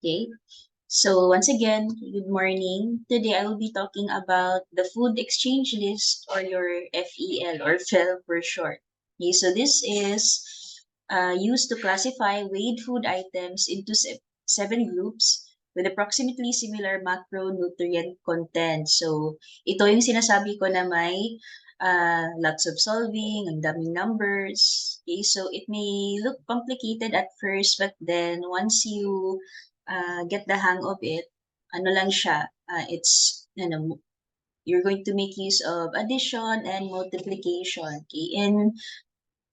Okay, so once again, good morning. Today I will be talking about the food exchange list, or your FEL or FEL for short. Okay, so this is used to classify weighed food items into seven groups with approximately similar macronutrient content. So ito yung sinasabi ko na may lots of solving, ang daming numbers. Okay, so it may look complicated at first, but then once you get the hang of it, ano lang siya, it's, you're going to make use of addition and multiplication, okay, in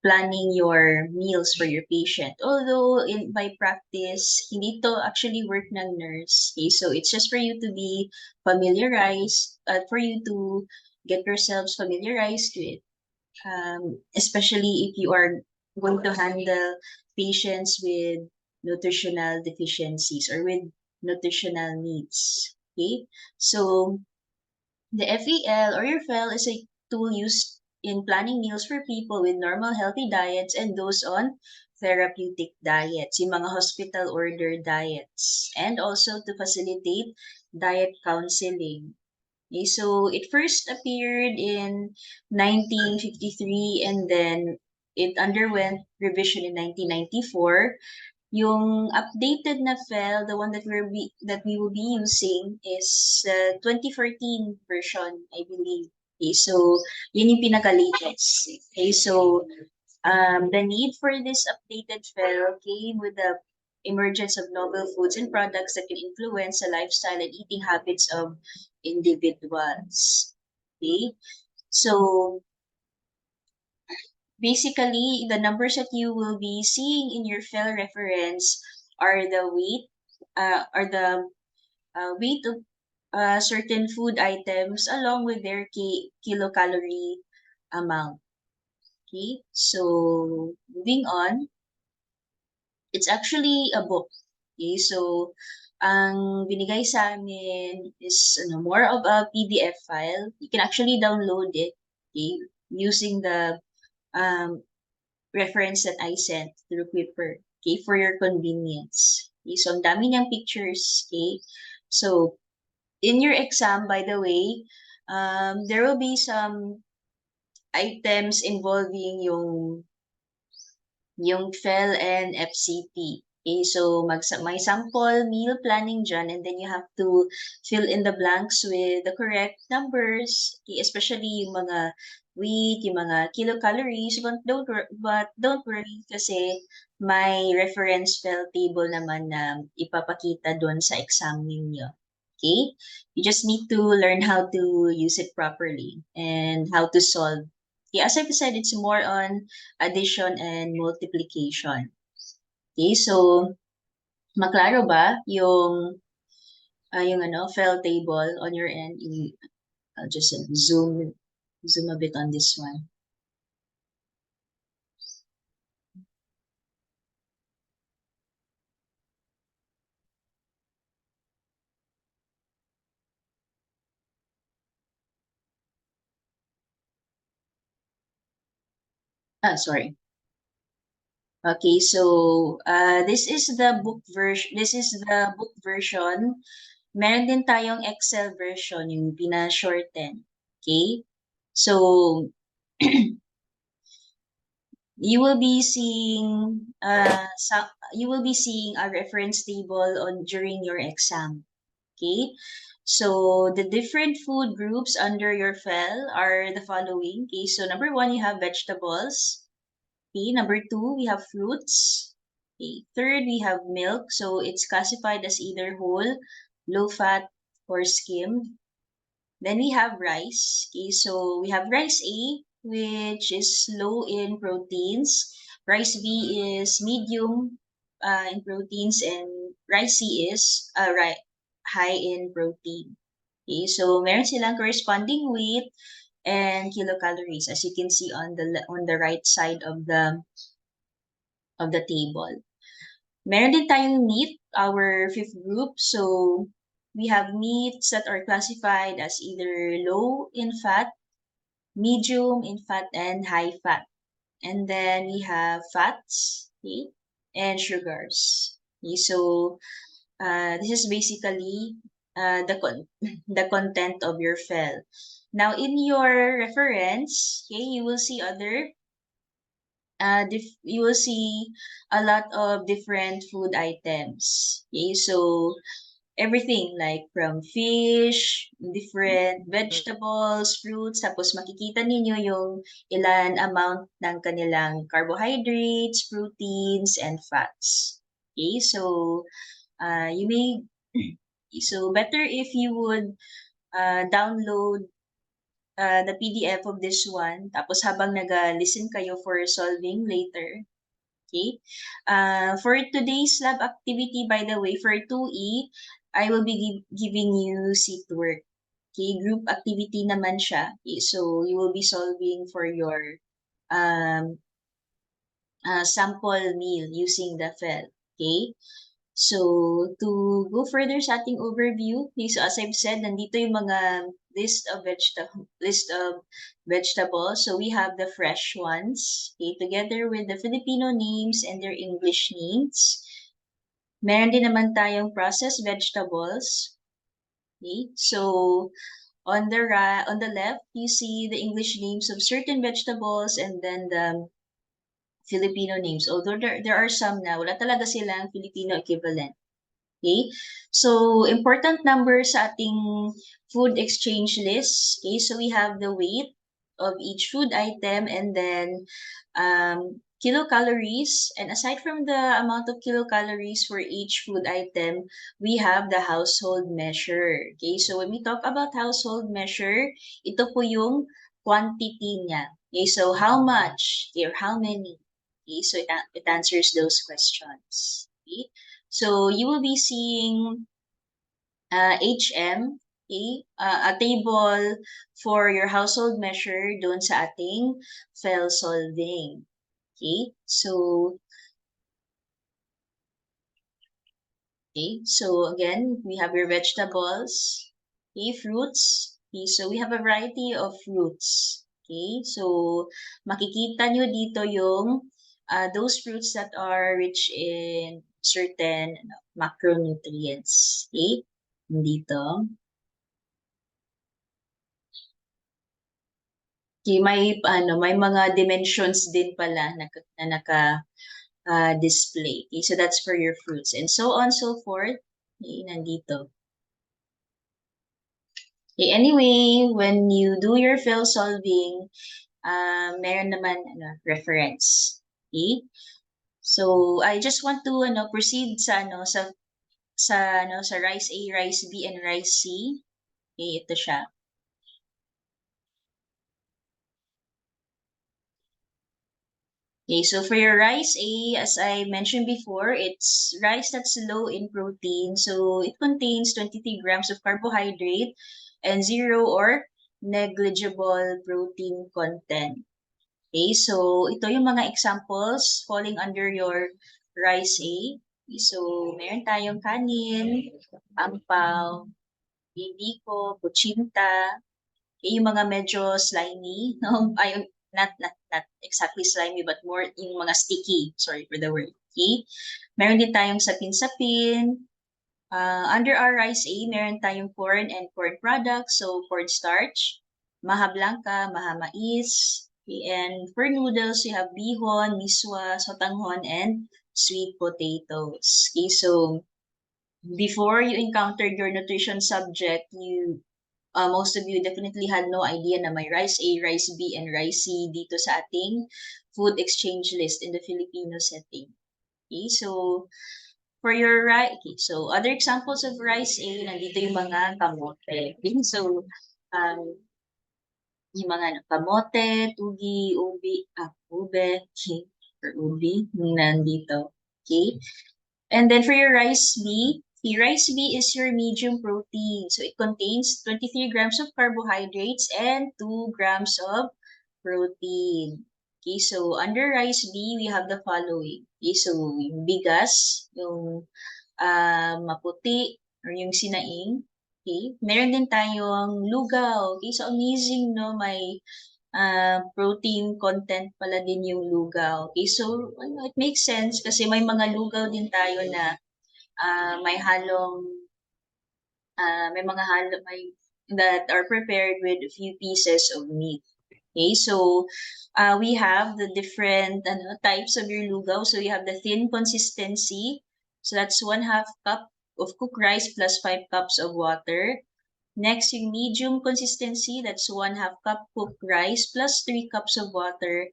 planning your meals for your patient. Although, by practice, hindi to actually work ng nurse, okay, so it's just for you to be familiarized, for you to get yourselves familiarized to it, especially if you are going to handle patients with nutritional deficiencies or with nutritional needs. Okay, so the FEL or your FEL is a tool used in planning meals for people with normal healthy diets and those on therapeutic diets, yung mga hospital order diets, and also to facilitate diet counseling. Okay, so it first appeared in 1953, and then it underwent revision in 1994. Yung updated na FEL, the one that we will be using is 2014 version, I believe. Okay, so yun yung pinaka-latest. Okay, so the need for this updated FEL came with the emergence of novel foods and products that can influence the lifestyle and eating habits of individuals. Okay, so basically, the numbers that you will be seeing in your FEL reference are the weight of certain food items along with their kilocalorie amount. Okay, so moving on, it's actually a book. Okay, so ang binigay sa amin is more of a PDF file. You can actually download it, okay, using the um, reference that I sent through Quipper, okay, for your convenience. Okay, so ang dami niyang pictures, okay. So in your exam, by the way, there will be some items involving yung FEL and FCP. Okay, so may sample meal planning dyan, and then you have to fill in the blanks with the correct numbers, okay, especially yung mga weight, yung mga kilocalories, but don't worry kasi may reference FEL table naman na ipapakita doon sa exam ninyo. Okay? You just need to learn how to use it properly and how to solve. Okay, as I've said, it's more on addition and multiplication. Okay, so maklaro ba yung FEL table on your end? I'll just zoom a bit on this one. Sorry. Okay, so this is the book version. This is the book version. Meron din tayong Excel version, yung pina-shorten. Okay? So you will be seeing a reference table on during your exam. Okay, so the different food groups under your FEL are the following. Okay, so number one, you have vegetables. Okay, number two, we have fruits. Okay, third, we have milk, so it's classified as either whole, low fat, or skim. Then we have rice. Okay, so we have rice A, which is low in proteins. Rice B is medium in proteins, and rice C is high in protein. Okay, so meron silang corresponding weight and kilocalories, as you can see on the right side of the table. Meron din tayong meat, our fifth group. So we have meats that are classified as either low in fat, medium in fat, and high fat. And then we have fats, okay, and sugars. Okay, so This is basically the content of your FEL. Now, in your reference, okay, you will see you will see a lot of different food items. Okay, so everything like from fish, different vegetables, fruits, tapos makikita ninyo yung ilan amount ng kanilang carbohydrates, proteins, and fats. Okay, so you may so better if you would download the PDF of this one tapos habang nag-listen kayo for solving later. Okay? For today's lab activity, by the way, for 2E, I will be giving you seat work. Okay? Group activity naman siya. Okay? So, you will be solving for your um, sample meal using the FEL. Okay? So, to go further sa ating overview, okay, so as I've said, nandito yung mga list of vegetables. So, we have the fresh ones, okay, together with the Filipino names and their English names. Meron din naman tayong processed vegetables. Okay, so on the left, you see the English names of certain vegetables and then the Filipino names. Although there are some na wala talaga silang Filipino equivalent. Okay? So, important numbers sa ating food exchange list. Okay? So, we have the weight of each food item and then kilocalories. And aside from the amount of kilocalories for each food item, we have the household measure. Okay? So, when we talk about household measure, ito po yung quantity niya. Okay? So, how much or how many? Okay? So, it answers those questions. Okay? So, you will be seeing HM, okay? A table for your household measure doon sa ating FEL Solving. Okay? So, again, we have your vegetables, okay, fruits. Okay, so we have a variety of fruits. Okay, so makikita nyo dito yung those fruits that are rich in certain macronutrients. Okay, dito. Okay, may mga dimensions din pala na naka display. Okay, so that's for your fruits and so on so forth. Okay, nandito. Okay, anyway, when you do your FEL solving, meron naman reference. Okay? So, I just want to proceed sa sa rice A, rice B, and rice C. Okay, ito siya. Okay, so for your rice A, as I mentioned before, it's rice that's low in protein. So it contains 23 grams of carbohydrate and 0 or negligible protein content. Okay, so ito yung mga examples falling under your rice A. Okay, so meron tayong kanin, ampaw, bibiko, kutsinta, yung mga medyo slimy, no? Ay, not exactly slimy, but more yung mga sticky. Sorry for the word. Okay? Meron din tayong sapin-sapin. Under our rice A, meron tayong corn and corn products. So, cornstarch, maha blanca, maha mais. Okay? And for noodles, you have bihon, miswa, sotanghon, and sweet potatoes. Okay? So, before you encountered your nutrition subject, most of you definitely had no idea na may rice A, rice B, and rice C dito sa ating food exchange list in the Filipino setting. Okay, so for your rice, okay, so other examples of rice A, nandito yung mga kamote. Okay, so yung mga kamote, tugi, ube, okay, or ubi, nandito. Okay, and then for your rice B, the rice B is your medium protein. So it contains 23 grams of carbohydrates and 2 grams of protein. Okay, so under rice B, we have the following. Okay, so yung bigas, yung maputi, or yung sinaing. Okay, meron din tayong lugaw. Okay, so amazing, no? May protein content pala din yung lugaw. Okay, so it makes sense kasi may mga lugaw din tayo na may halong, may mga halo, may that are prepared with a few pieces of meat. Okay, so we have the different types of your lugaw. So you have the thin consistency. So that's 1/2 cup of cooked rice plus 5 cups of water. Next, yung medium consistency, that's 1/2 cup cooked rice plus 3 cups of water.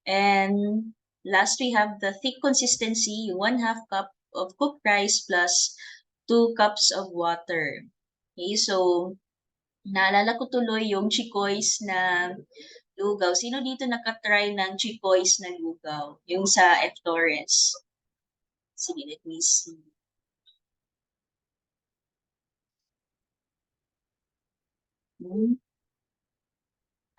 And last, we have the thick consistency, yung 1/2 cup of cooked rice plus 2 cups of water. Okay, so naalala ko tuloy yung chikoys na lugaw. Sino dito nakatry ng chikoys na lugaw? Yung sa F. Torres. Sige, let me see. Hmm.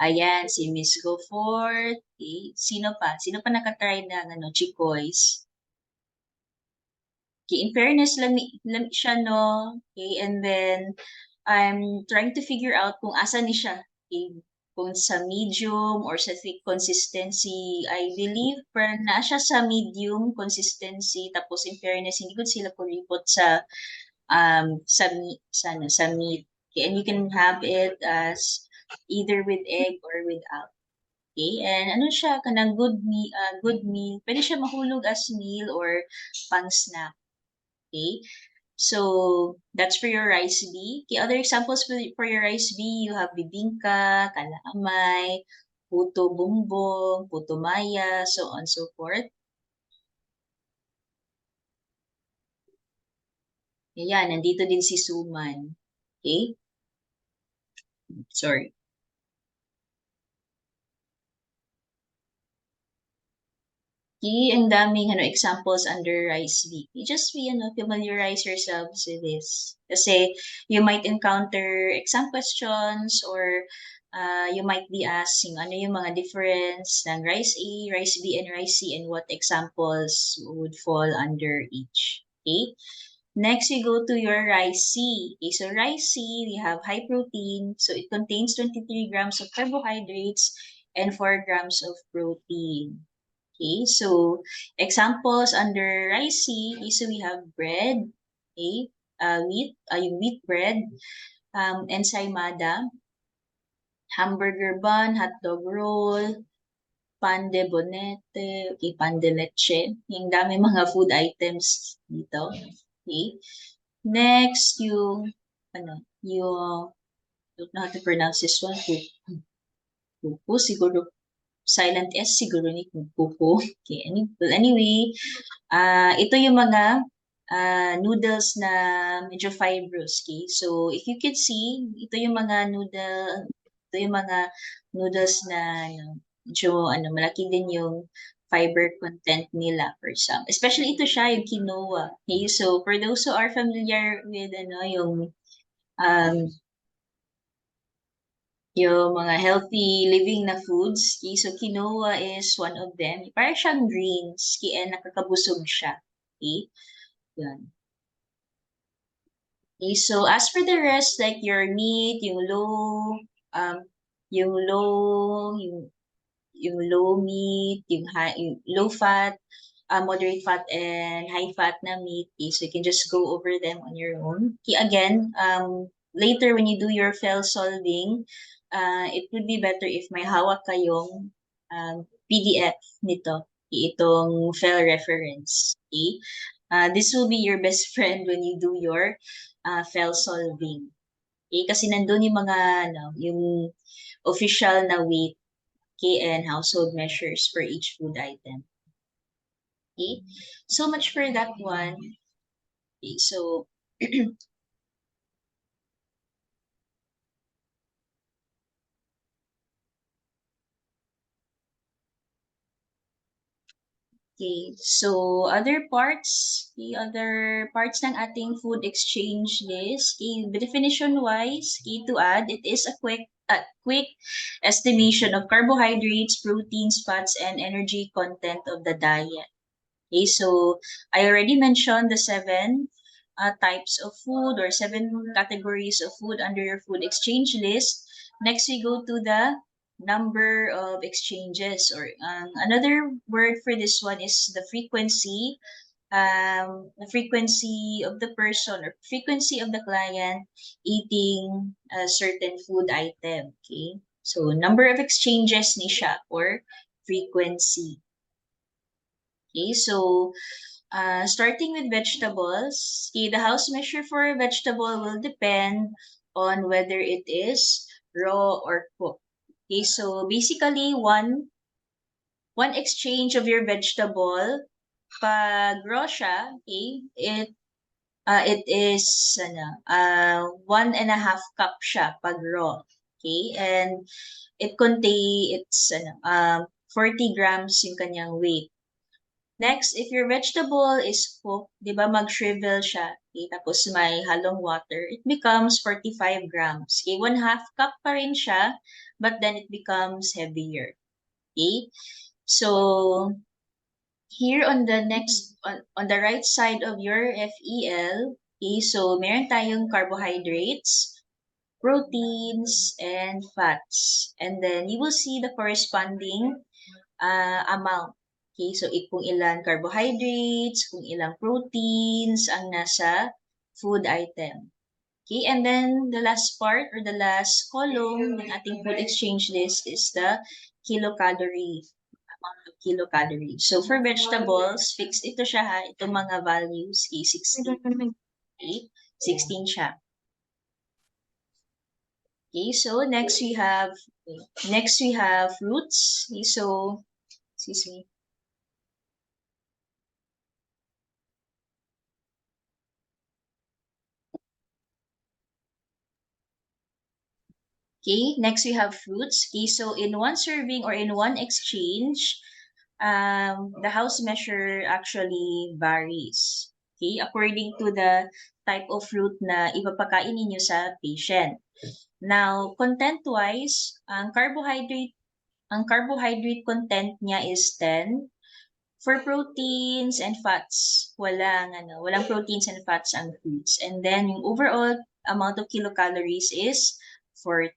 Ayan, si Miss Gofort. Okay. Sino pa? Sino pa nakatry ng chikoys? Okay, in fairness, lami siya, no? Okay, and then, I'm trying to figure out kung asa ni siya. Okay, kung sa medium or sa thick consistency. I believe parang na siya sa medium consistency. Tapos, in fairness, hindi ko sila kuripot sa meat, sa meat. Okay, and you can have it as either with egg or without. Okay, and ano siya, kanang good meal. Pwede siya mahulog as meal or pang snack. Okay, so that's for your rice bee. Okay, other examples for your rice bee, you have bibingka, kalamay, puto bumbong, puto maya, so on and so forth. Ayan, nandito din si suman. Okay, sorry. Okay, ang daming examples under rice bee. You just familiarize yourselves with this. Kasi you might encounter exam questions or you might be asking ano yung mga difference ng rice A, rice B, and rice C and what examples would fall under each. Okay? Next, we go to your rice C. Okay, so rice C, we have high protein. So it contains 23 grams of carbohydrates and 4 grams of protein. Okay, so examples under rice is we have bread, okay, yung wheat bread, ensaymada, hamburger bun, hotdog roll, pan de bonete, okay, pan de leche. Yung dami mga food items dito. Okay. Next, yung, I don't know how to pronounce this one, kuku, siguro, silent S, siguro ni kuku. Okay, anyway, ito yung mga noodles na medyo fibrous, okay? So, if you could see, ito yung mga noodles na medyo malaki din yung fiber content nila for some. Especially ito siya, yung quinoa. Okay, so for those who are familiar with um, yung mga healthy living na foods. Okay? So, quinoa is one of them. Parang siyang greens. Kaya nakakabusog siya. Okay? Yan. Okay, so as for the rest, like your meat, um, yung low, yung low meat, yung low fat, moderate fat, and high fat na meat. Okay, so you can just go over them on your own. Okay, again, later when you do your FEL solving, it would be better if may hawak kayong PDF nito, okay, itong FEL reference. Okay, this will be your best friend when you do your FEL solving. Okay, kasi nandun yung mga, yung official na weight, okay, and household measures for each food item. Okay, so much for that one. Okay, so okay, so the other parts ng ating food exchange list. Okay, definition wise, okay, to add, it is a quick estimation of carbohydrates, proteins, fats, and energy content of the diet. Okay, so I already mentioned the seven types of food or seven categories of food under your food exchange list. Next, we go to the number of exchanges or another word for this one is the frequency. the frequency of the person or frequency of the client eating a certain food item. Okay? So, number of exchanges ni siya or frequency. Okay, so starting with vegetables, okay, the house measure for a vegetable will depend on whether it is raw or cooked. Okay, so basically one exchange of your vegetable pag raw siya, okay, it is 1.5 cup siya pag raw. Okay, and it's 40 grams yung kanyang weight. Next, if your vegetable is cooked, 'di ba mag-shrivel siya, okay, tapos may halong water, it becomes 45 grams. Okay, 1/2 cup pa rin siya, but then it becomes heavier. Okay? So, here on the on the right side of your FEL, okay, so meron tayong carbohydrates, proteins, and fats. And then you will see the corresponding amount. Okay, so kung ilan carbohydrates, kung ilang proteins ang nasa food item. Okay, and then the last part or the last column ng ating food exchange list is the kilocalorie, amount of kilocalories. So for vegetables, fixed ito siya ha, itong mga values, okay, 16. Okay, 16 siya. Okay, so next we have fruits. Okay, so excuse me. Okay, next we have fruits. Okay, so in one serving or in one exchange, the house measure actually varies. Okay, according to the type of fruit na ipapakain ninyo sa patient. Now, content-wise, ang carbohydrate content niya is 10. For proteins and fats, walang proteins and fats ang foods. And then yung overall amount of kilocalories is 40.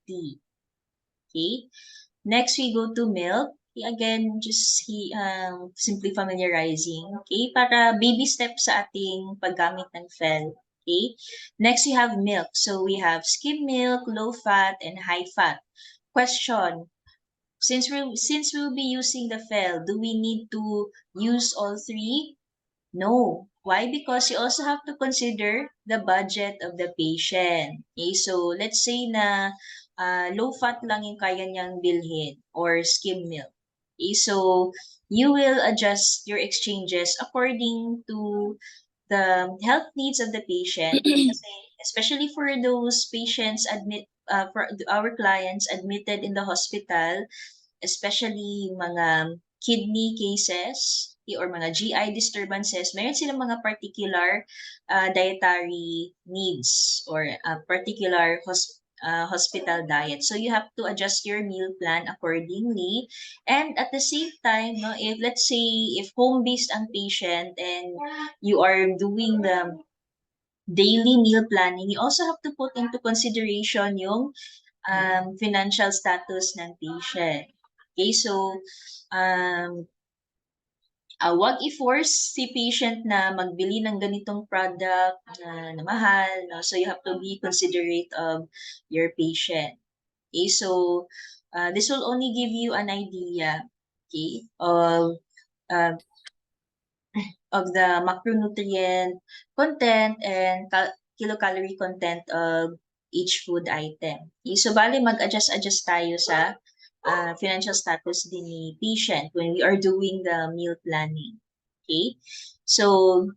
Okay? Next, we go to milk. Okay, again, just simply familiarizing. Okay? Para baby step sa ating paggamit ng FEL. Okay? Next, we have milk. So, we have skim milk, low fat, and high fat. Question, since we'll be using the FEL, do we need to use all three? No. Why? Because you also have to consider the budget of the patient. Okay, so let's say na low fat lang yung kaya niyang bilhin or skim milk. Okay, so you will adjust your exchanges according to the health needs of the patient. Kasi especially for those patients for our clients admitted in the hospital, especially mga kidney cases or mga GI disturbances, meron silang mga particular dietary needs or particular hospital diet. So you have to adjust your meal plan accordingly. And at the same time, no, if let's say if home-based ang patient and you are doing the daily meal planning, you also have to put into consideration yung financial status ng patient. Okay, so um, wag i-force si patient na magbili ng ganitong product na mahal. No? So you have to be considerate of your patient. Okay, so this will only give you an idea, okay, uh, of the macronutrient content and kilocalorie content of each food item. Okay, so bali mag-adjust tayo sa financial status din ni patient when we are doing the meal planning. Okay? So,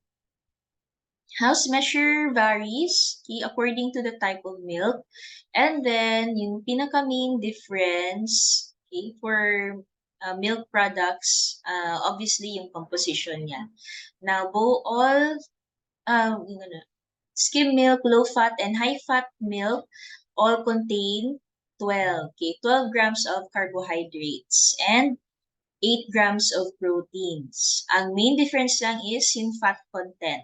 house measure varies, okay, according to the type of milk. And then, yung pinaka-main difference, okay, for milk products, obviously yung composition niya. Now, skim milk, low-fat, and high-fat milk all contain 12 grams of carbohydrates and 8 grams of proteins. Ang main difference lang is yung fat content.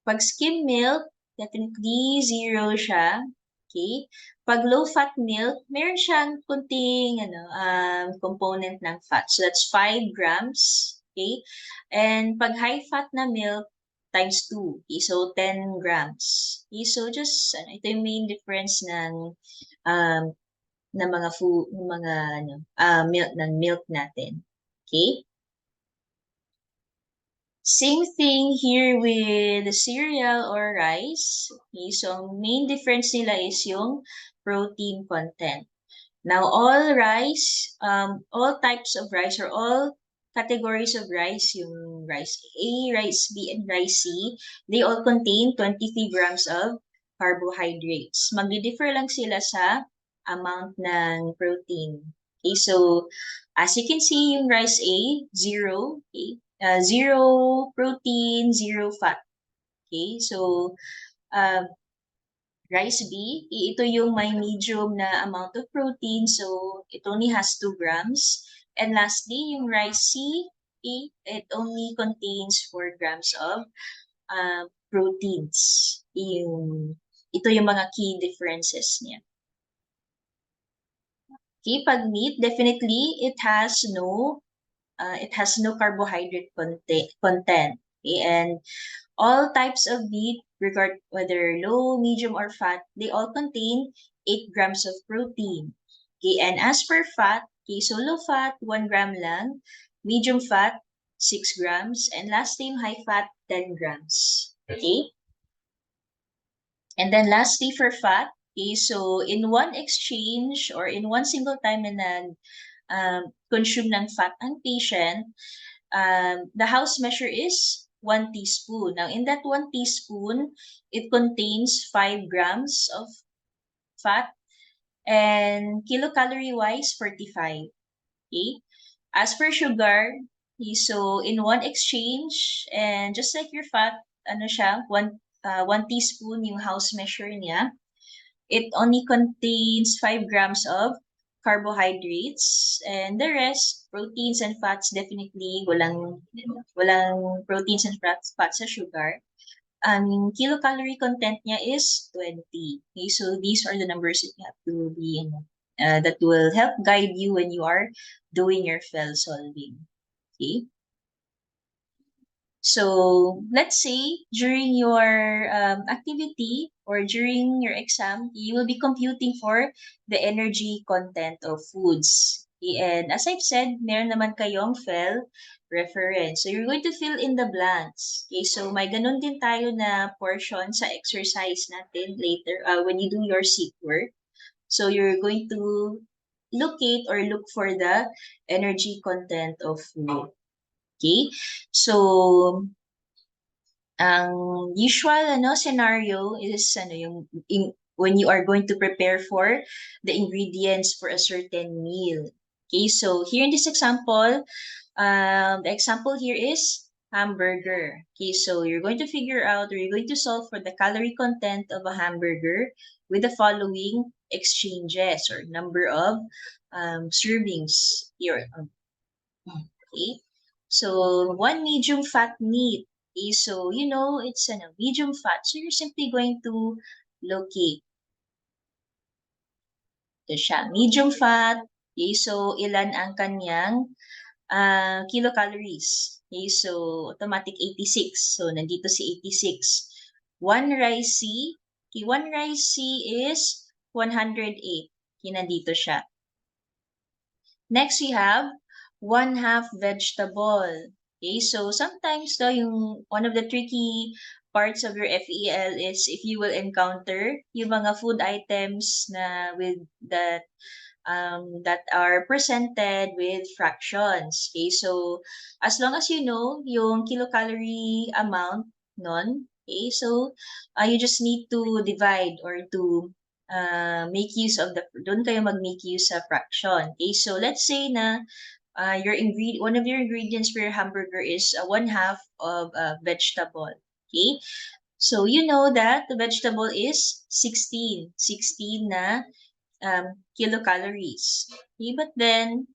Pag skim milk, definitely zero siya. Okay? Pag low-fat milk, meron siyang kunting component ng fat. So that's 5 grams. Okay? And pag high-fat na milk, times 2. Okay, so 10 grams. Okay, so just, ito yung main difference um, ng mga food, ng mga, milk natin. Okay? Same thing here with the cereal or rice. Okay, so ang main difference nila is yung protein content. Now, all types of rice or all categories of rice, yung rice A, rice B, and rice C, they all contain 23 grams of carbohydrates. Magdi-differ lang sila sa amount ng protein. Okay, so as you can see, yung rice A, 0, okay, 0 protein, 0 fat. Okay, so uh, rice B, ito yung may medium na amount of protein, so it only has 2 grams. And lastly, yung rice C, it only contains 4 grams of proteins. Ito yung mga key differences niya. Okay, pag meat, definitely it has no carbohydrate content. Okay, and all types of meat, regard whether low, medium, or fat, they all contain 8 grams of protein. Okay, and as per fat, okay, so low fat, 1 gram lang, medium fat, 6 grams, and last time high fat, 10 grams. Okay? And then lastly for fat, okay, so in one exchange or in one single time na consume ng fat ang patient, the house measure is 1 teaspoon. Now, in that 1 teaspoon, it contains 5 grams of fat and kilocalorie-wise, 45. Okay? As for sugar, okay, so in one exchange, and just like your fat, ano siya, 1 teaspoon yung house measure niya, it only contains 5 grams of carbohydrates, and the rest, proteins and fats, definitely walang proteins and fats sa sugar. Kilocalorie content niya is 20. Okay, so these are the numbers that you have to be that will help guide you when you are doing your FEL solving. Okay. So let's say during your activity or during your exam, you will be computing for the energy content of foods. Okay, and as I've said, meron naman kayong FEL reference. So you're going to fill in the blanks. Okay, so may ganun din tayo na portion sa exercise natin later when you do your seat work. So you're going to locate or look for the energy content of food. Okay? So, ang usual scenario is when you are going to prepare for the ingredients for a certain meal. Okay, so here in this example, the example here is hamburger. Okay, so you're going to figure out or you're going to solve for the calorie content of a hamburger with the following exchanges or number of servings here. Okay, so one medium fat meat. Okay, so it's a medium fat. So you're simply going to locate ito siya. Medium fat. Okay, so ilan ang kanyang kilocalories. Okay, so automatic 86. So nandito si 86. One rice C. Okay, one rice C is 108. Okay, nandito siya. Next, we have 1/2 vegetable. Okay, so sometimes daw yung one of the tricky parts of your FEL is if you will encounter yung mga food items na with that are presented with fractions. Okay, so as long as you know yung kilocalorie amount nun, okay, so you just need to divide or to make use of doon kayo mag-make use sa fraction. Okay, so let's say na one of your ingredients for your hamburger is 1/2 of vegetable. Okay, so you know that the vegetable is 16 na kilocalories. Okay, but then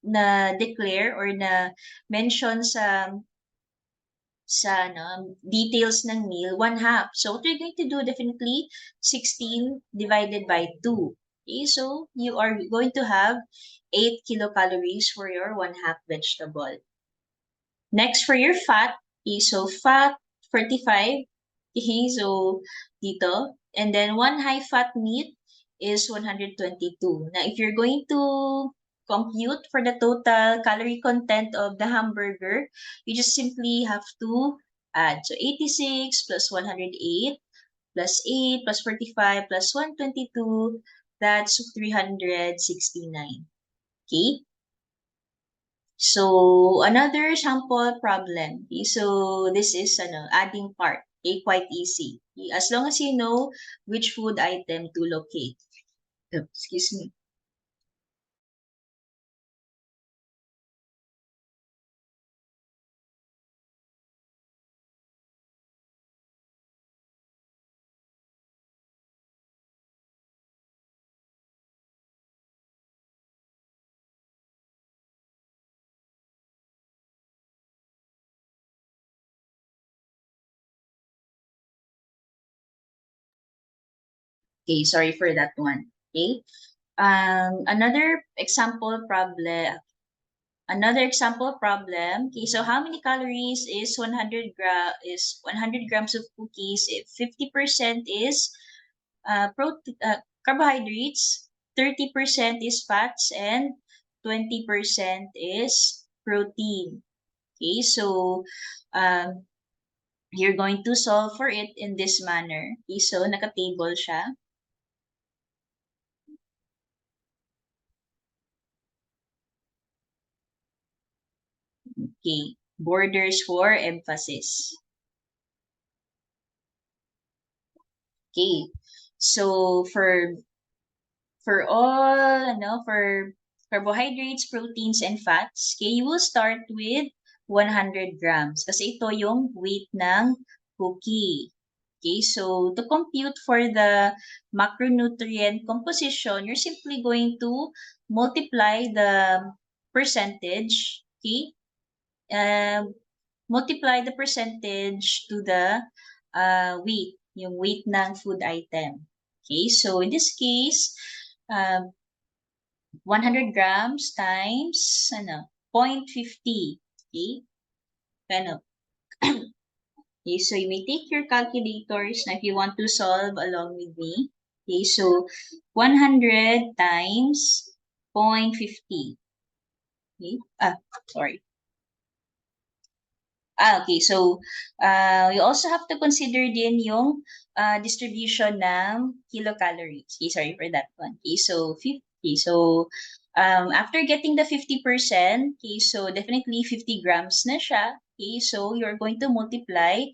na declare or na mention sa details ng meal, 1/2. So what you're going to do, definitely 16 divided by 2. Okay, so you are going to have 8 kilocalories for your 1/2 vegetable. Next, for your fat, Okay, so fat, 45. Okay, so dito. And then one high fat meat is 122. Now, if you're going to compute for the total calorie content of the hamburger, you just simply have to add. So 86 plus 108 plus 8 plus 45 plus 122, that's 369. Okay? So, another sample problem. Okay? So, this is adding part. Okay? Quite easy. Okay? As long as you know which food item to locate. Oh, excuse me. Okay, sorry for that one. Okay. Another example problem. Another example problem. Okay, so how many calories is 100 grams of cookies if 50% is carbohydrates, 30% is fats, and 20% is protein. Okay, so um, you're going to solve for it in this manner. Okay, so naka-table siya. Okay, borders for emphasis. Okay, so for carbohydrates, proteins, and fats, okay, you will start with 100 grams kasi ito yung weight ng cookie. Okay, so to compute for the macronutrient composition, you're simply going to multiply the percentage, okay? Um, Multiply the percentage to the weight, yung weight ng food item. Okay, so in this case, um, 100 grams times 0.50. Okay? Ano? Okay, so you may take your calculators na if you want to solve along with me. Okay, so 100 times 0.50. Okay? Sorry. Okay. So, we also have to consider din yung distribution ng kilocalories. Okay, sorry for that one. Okay, so 50. So, after getting the 50%, okay, so definitely 50 grams na siya. Okay, so you're going to multiply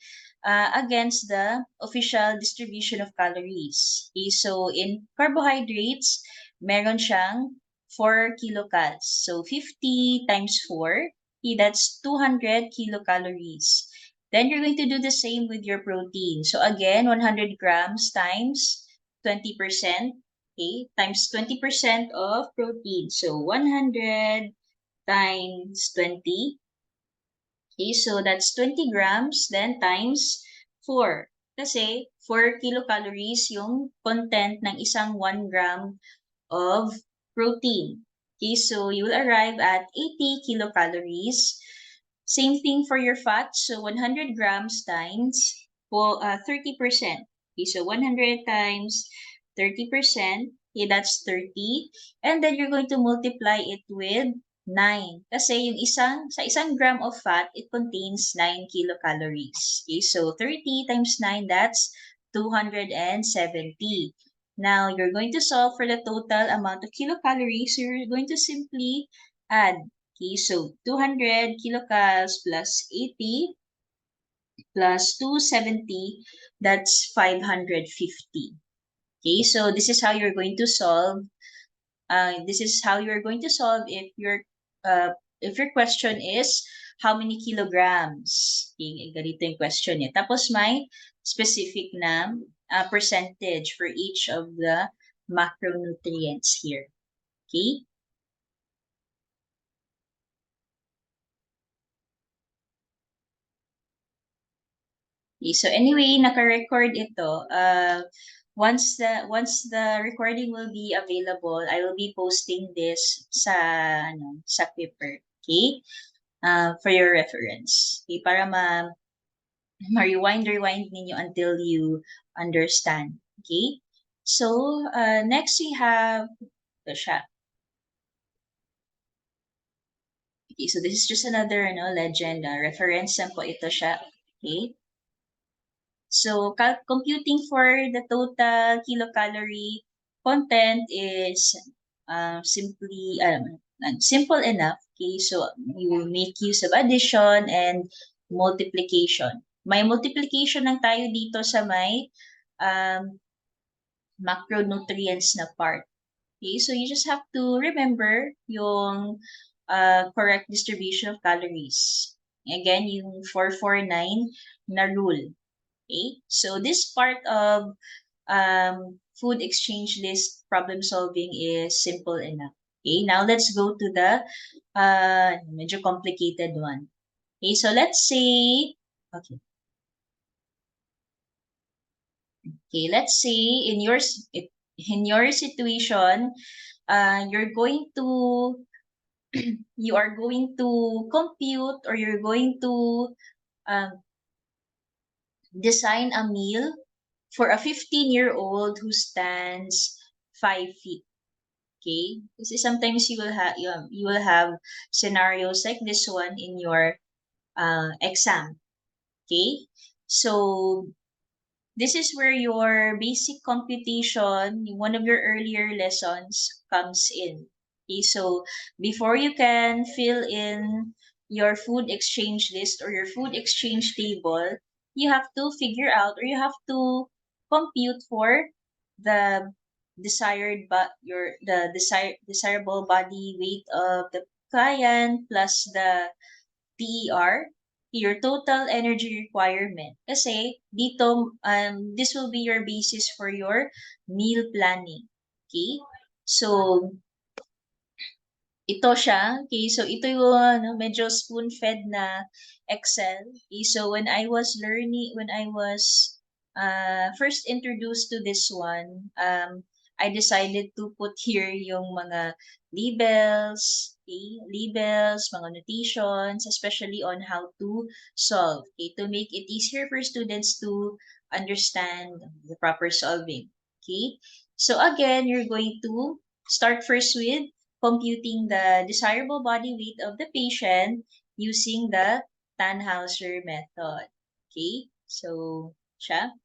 against the official distribution of calories. Okay, so in carbohydrates, meron siyang 4 kilocals. So, 50 times 4. Okay, that's 200 kilocalories. Then you're going to do the same with your protein. So again, 100 grams times 20%, okay, times 20% of protein. So 100 times 20, okay, so that's 20 grams, then times 4. Kasi 4 kilocalories yung content ng isang 1 gram of protein. Okay, so you will arrive at 80 kilocalories. Same thing for your fat. So 100 grams times 30%. Okay, so 100 times 30%. Okay, that's 30. And then you're going to multiply it with 9. Kasi sa isang gram of fat, it contains 9 kilocalories. Okay, so 30 times 9, that's 270. Now, you're going to solve for the total amount of kilocalories. So, you're going to simply add. Okay, so 200 kilocals plus 80 plus 270, that's 550. Okay, so this is how you're going to solve. This is how you're going to solve if your question is how many kilograms. Okay, ganito yung question niya. Tapos may specific na percentage for each of the macronutrients here. Okay? Okay, so anyway, naka-record ito. Once the recording will be available, I will be posting this sa Clipper. Okay? for your reference. Okay, para ma-rewind ninyo until you understand. Okay? So, next we have ito siya. Okay, so this is just another legend. Reference lang po ito siya. Okay? So, computing for the total kilocalorie content is simply simple enough. Okay, so you make use of addition and multiplication. May multiplication lang tayo dito sa may um, macronutrients na part. Okay, so you just have to remember yung correct distribution of calories. Again, yung 449 na rule. Okay, so this part of food exchange list problem solving is simple enough. Okay, now let's go to the medyo complicated one. Okay, so let's say, okay, let's say in your situation, you're going to you are going to compute or you're going to um, design a meal for a 15-year-old who stands 5 feet. Okay? Kasi sometimes you will have scenarios like this one in your exam. Okay? So this is where your basic computation, one of your earlier lessons, comes in. Okay, so before you can fill in your food exchange list or your food exchange table, you have to figure out or you have to compute for the desirable body weight of the client plus the TER, your total energy requirement. Kasi dito, this will be your basis for your meal planning. Okay? So, ito siya. Okay? So, ito yung medyo spoon-fed na Excel. Okay? So, when I was first introduced to this one, I decided to put here yung mga labels, okay? Labels, mga notations, especially on how to solve, okay? To make it easier for students to understand the proper solving, okay? So again, you're going to start first with computing the desirable body weight of the patient using the Tannhauser method. Okay? So, siya.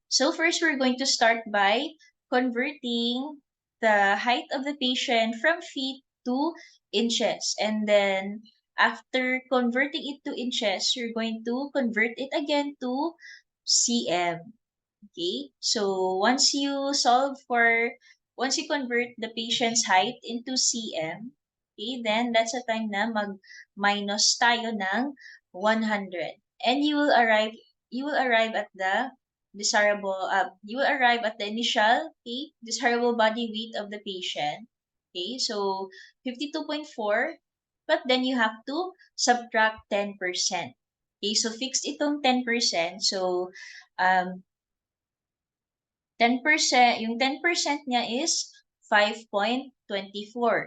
So first, we're going to start by converting the height of the patient from feet to inches. And then, after converting it to inches, you're going to convert it again to cm. Okay? So, once you convert the patient's height into cm, okay, then that's the time na mag-minus tayo ng 100. And you will arrive at the initial, okay, desirable body weight of the patient. Okay, so 52.4, but then you have to subtract 10%. Okay, so fixed itong 10%. So, um, 10%, yung 10% niya is 5.24.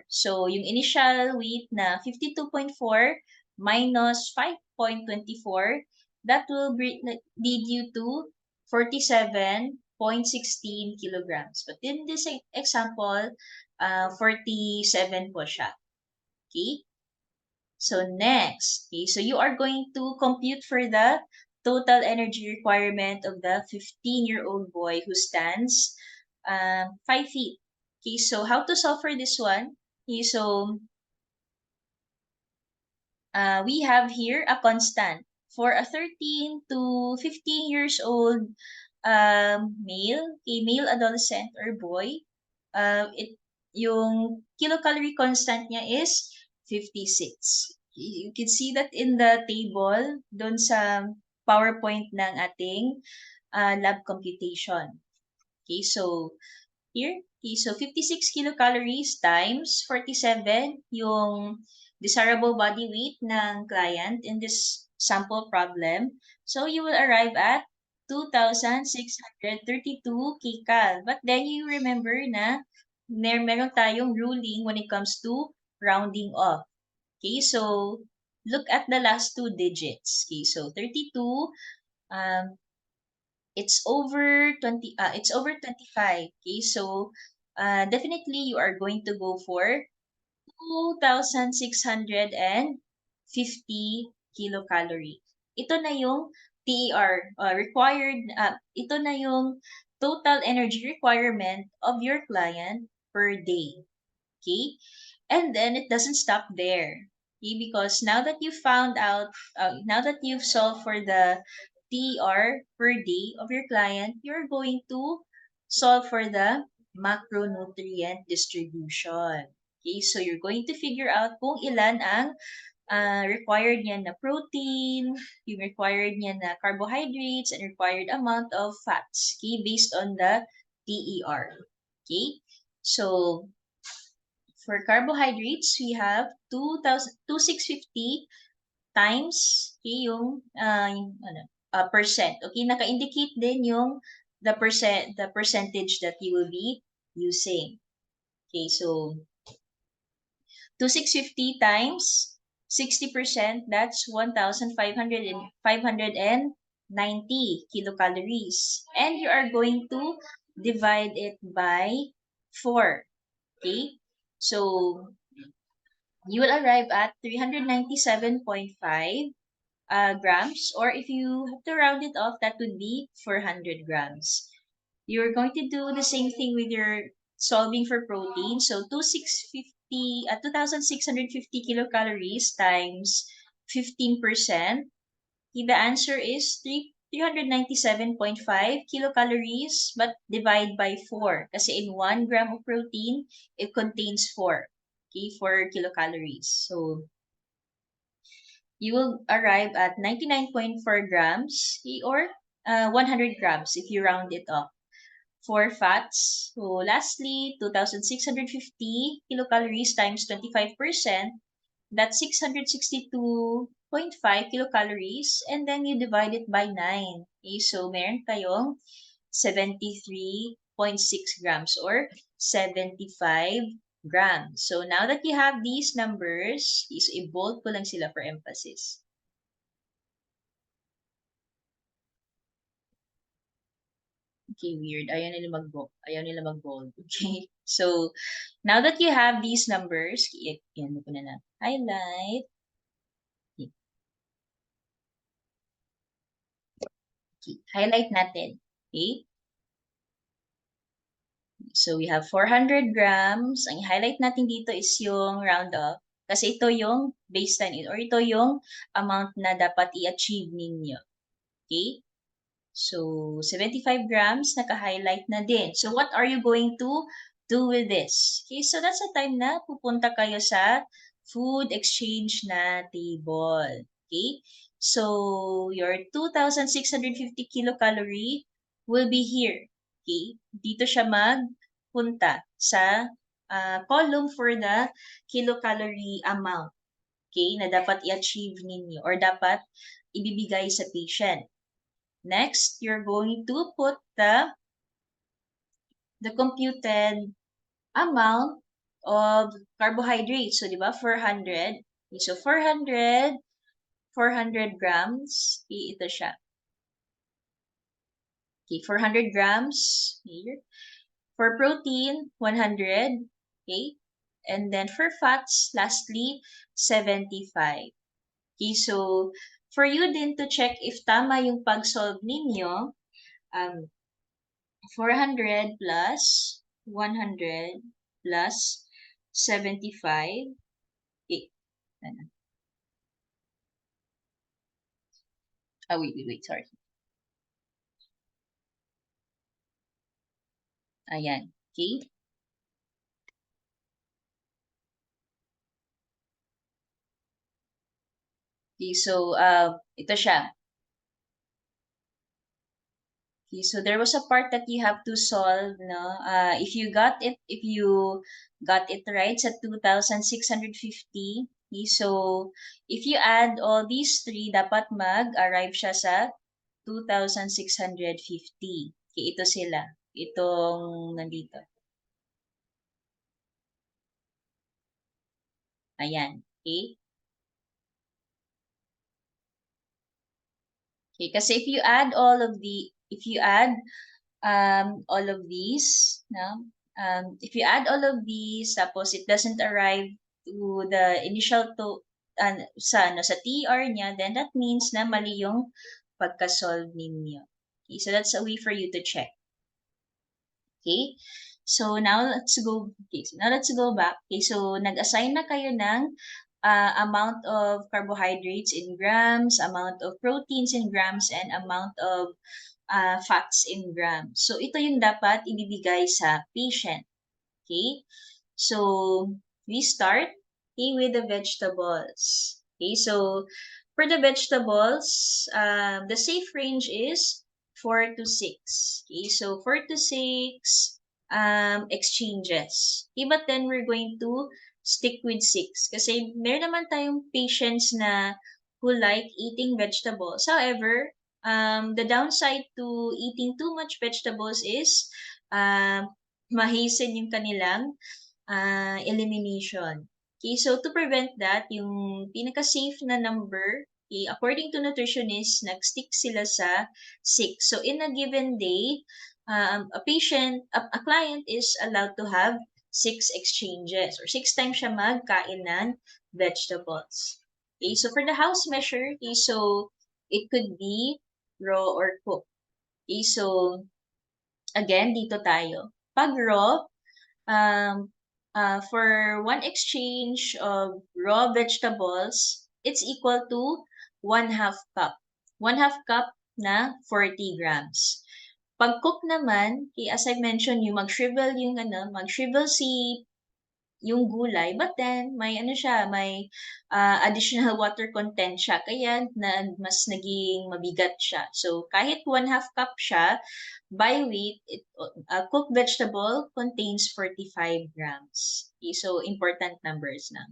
So, yung initial weight na 52.4 minus 5.24, that will lead you to 47.16 kilograms. But in this example, 47 po siya. Okay? So next, okay, so you are going to compute for the total energy requirement of the 15-year-old boy who stands 5 feet. Okay, so how to solve for this one? Okay, so we have here a constant. For a 13 to 15 years old male adolescent or boy, yung kilocalorie constant niya is 56. You can see that in the table doon sa PowerPoint ng ating lab computation. Okay, so here, okay, so 56 kilocalories times 47 yung desirable body weight ng client in this sample problem. So you will arrive at 2,632 kcal. But then you remember na meron tayong ruling when it comes to rounding off. Okay, so look at the last two digits. Okay, so 32, um, it's over 20, it's over 25. Okay, so definitely you are going to go for 2,650 kilocalorie. Ito na yung TER, required, ito na yung total energy requirement of your client per day. Okay? And then it doesn't stop there. Okay? Because now that you found out, now that you've solved for the TER per day of your client, you're going to solve for the macronutrient distribution. Okay? So you're going to figure out kung ilan ang required niya na protein, yung required niya na carbohydrates, and required amount of fats. Okay? Based on the TER. Okay? So, for carbohydrates, we have 2,650 times okay, yung percent. Okay, naka-indicate din yung the percentage that you will be using. Okay, so 2,650 times 60%, that's 1,590 kilocalories. And you are going to divide it by 4. Okay? So, you will arrive at 397.5 grams, or if you have to round it off, that would be 400 grams. You're going to do the same thing with your solving for protein. So, 2,650 kilocalories times 15%. The answer is 397.5 kilocalories, but divide by 4. Kasi in 1 gram of protein, it contains 4. Okay, 4 kilocalories. So, you will arrive at 99.4 grams okay, or 100 grams if you round it up. For fats, so lastly, 2,650 kilocalories times 25%, that's 662.5 kilocalories, and then you divide it by 9. Okay, so meron tayong 73.6 grams or 75 grams. So now that you have these numbers, is i-bold ko lang sila for emphasis. Okay, weird. Ayaw nila mag-bold. Okay. So, now that you have these numbers, yan ko na highlight. Okay. Highlight natin. Okay. So, we have 400 grams. Ang highlight natin dito is yung round up. Kasi ito yung baseline or ito yung amount na dapat i-achieve ninyo. Okay? So, 75 grams, naka-highlight na din. So, what are you going to do with this? Okay, so that's the time na pupunta kayo sa food exchange na table. Okay? So, your 2,650 kilocalorie will be here. Okay? Dito siya magpunta sa column for the kilocalorie amount. Okay? Na dapat i-achieve ninyo or dapat ibibigay sa patient. Next, you're going to put the computed amount of carbohydrates. So, di ba, 400. Okay, so, 400 grams. Okay, ito siya. Okay, 400 grams here. For protein, 100. Okay. And then for fats, lastly, 75. Okay, so, for you din to check if tama yung pag-solve ninyo, 400 plus 100 plus 75. Eh, ano? Wait, sorry. Ayan. Okay? Okay, so, ito siya. Okay, so there was a part that you have to solve, no? If you got it right sa 2,650, okay, so if you add all these three, dapat mag-arrive siya sa 2,650. Okay, ito sila. Itong nandito. Ayan, okay? Okay, kasi if you add all of these, tapos it doesn't arrive to the initial sa TR niya, then that means na mali yung pagka-solve ninyo. Okay, so that's a way for you to check. Okay? So now let's go back. Okay, so nag-assign na kayo ng amount of carbohydrates in grams, amount of proteins in grams, and amount of fats in grams. So ito yung dapat ibibigay sa patient. Okay? So we start, okay, with the vegetables. Okay, so for the vegetables, the safe range is 4 to 6. Okay, so 4 to 6 exchanges. Okay, but then we're going to stick with 6 kasi meron naman tayong patients na who like eating vegetables. However, the downside to eating too much vegetables is mahasten yung kanilang elimination. Okay, so to prevent that, yung pinaka-safe na number, okay, according to nutritionists, nag-stick sila sa 6. So in a given day, a client is allowed to have 6 exchanges or 6 times siya magkain ng vegetables. Okay, so for the house measure, okay, so it could be raw or cooked. Okay, so again, dito tayo. Pag raw, um, for one exchange of raw vegetables, it's equal to 1/2 cup. 1/2 cup na 40 grams. Pag cook naman, as I mentioned, mag-shrivel yung gulay, but then may additional water content siya, kaya mas naging mabigat siya. So kahit 1/2 cup siya, by weight, a cooked vegetable contains 45 grams. Okay, so important numbers na.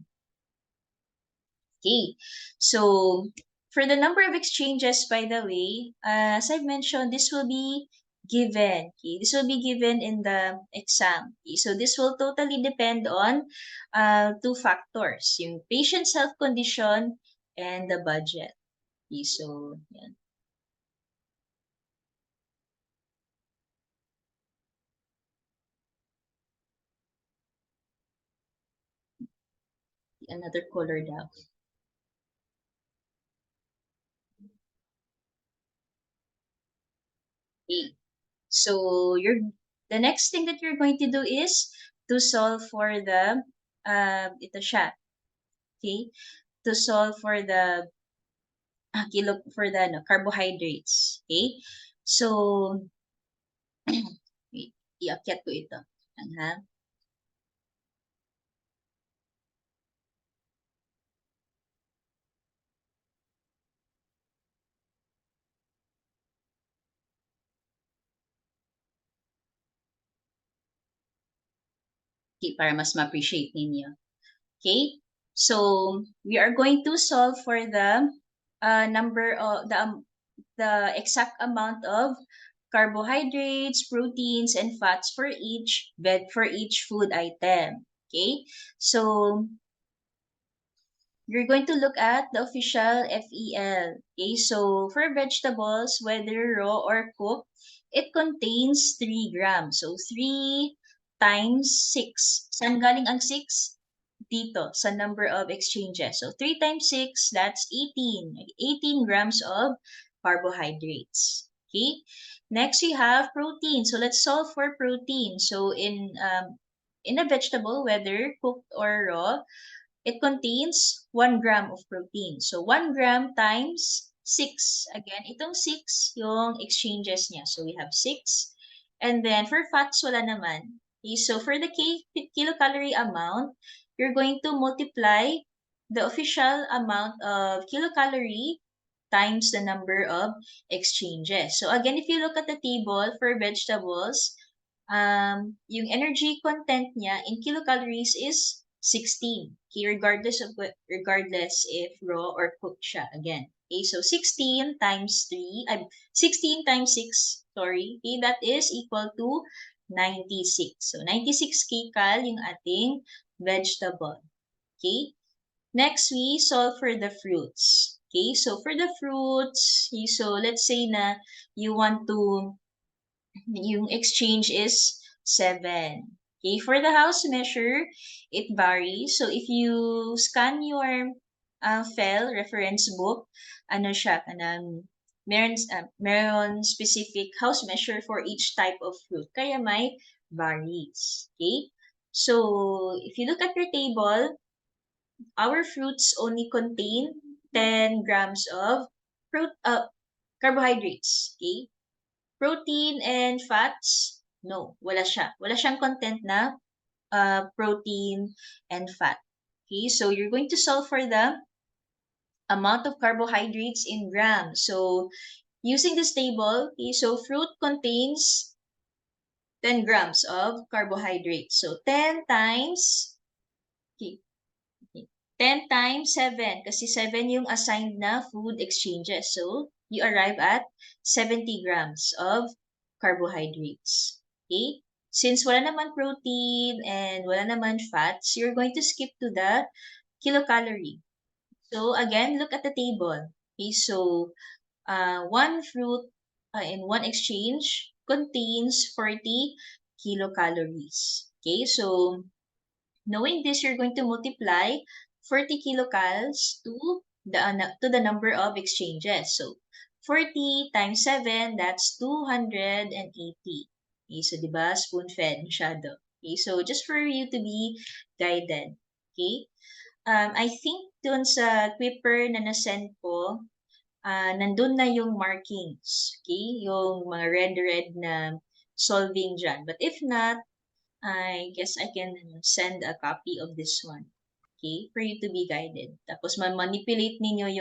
Okay, so for the number of exchanges, by the way, as I've mentioned, this will be given. Okay, this will be given in the exam. Okay, so this will totally depend on two factors, yung patient's health condition and the budget. Okay, so yan. Another color daw. Okay. So the next thing that you're going to do is to solve for the ito siya. Okay? To solve for the kilo for the carbohydrates. Okay? So wait, iakyat ko ito. Yan, ha? Okay, para mas ma-appreciate ninyo. Okay? So we are going to solve for the number of the exact amount of carbohydrates, proteins, and fats for each food item. Okay? So you're going to look at the official FEL. Okay? So for vegetables, whether raw or cooked, it contains 3 grams. So 3 times 6. Saan galing ang 6? Dito sa number of exchanges. So 3 times 6, that's 18. 18 grams of carbohydrates. Okay? Next, we have protein. So let's solve for protein. So in a vegetable, whether cooked or raw, it contains 1 gram of protein. So 1 gram times 6. Again, itong 6 yung exchanges niya. So we have 6. And then for fats, wala naman. Okay, so for the kilocalorie amount, you're going to multiply the official amount of kilocalorie times the number of exchanges. So again, if you look at the table for vegetables, yung energy content niya in kilocalories is 16. Okay, regardless if raw or cooked siya again. Okay, so 16 times 6, sorry. Okay, that is equal to 96. So 96 kcal yung ating vegetable. Okay? Next, we solve for the fruits. Okay, so for the fruits, so let's say na you want to, yung exchange is 7. Okay, for the house measure, it varies. So if you scan your FEL reference book, ano siya, meron specific house measure for each type of fruit. Kaya may varies. Okay? So if you look at your table, our fruits only contain 10 grams of fruit, carbohydrates. Okay? Protein and fats, no, wala siya. Wala siyang content na protein and fat. Okay, so you're going to solve for the amount of carbohydrates in grams. So using this table, okay, so fruit contains 10 grams of carbohydrates. So 10 times, okay, 10 times 7, kasi 7 yung assigned na food exchanges. So, you arrive at 70 grams of carbohydrates. Okay? Since wala naman protein and wala naman fats, you're going to skip to the kilocalorie. So, again, look at the table. Okay? So, one fruit in one exchange contains 40 kilocalories. Okay? So, knowing this, you're going to multiply 40 kilocals to the number of exchanges. So, 40 times 7, that's 280. Okay, so, di ba, spoon-fed masyado. Okay, so, just for you to be guided. Okay? I think dun sa Quipper na nasend ko, nandun na yung markings. Okay? Yung mga red-red na solving dyan. But if not, I guess I can send a copy of this one. Okay? For you to be guided. Tapos manipulate ninyo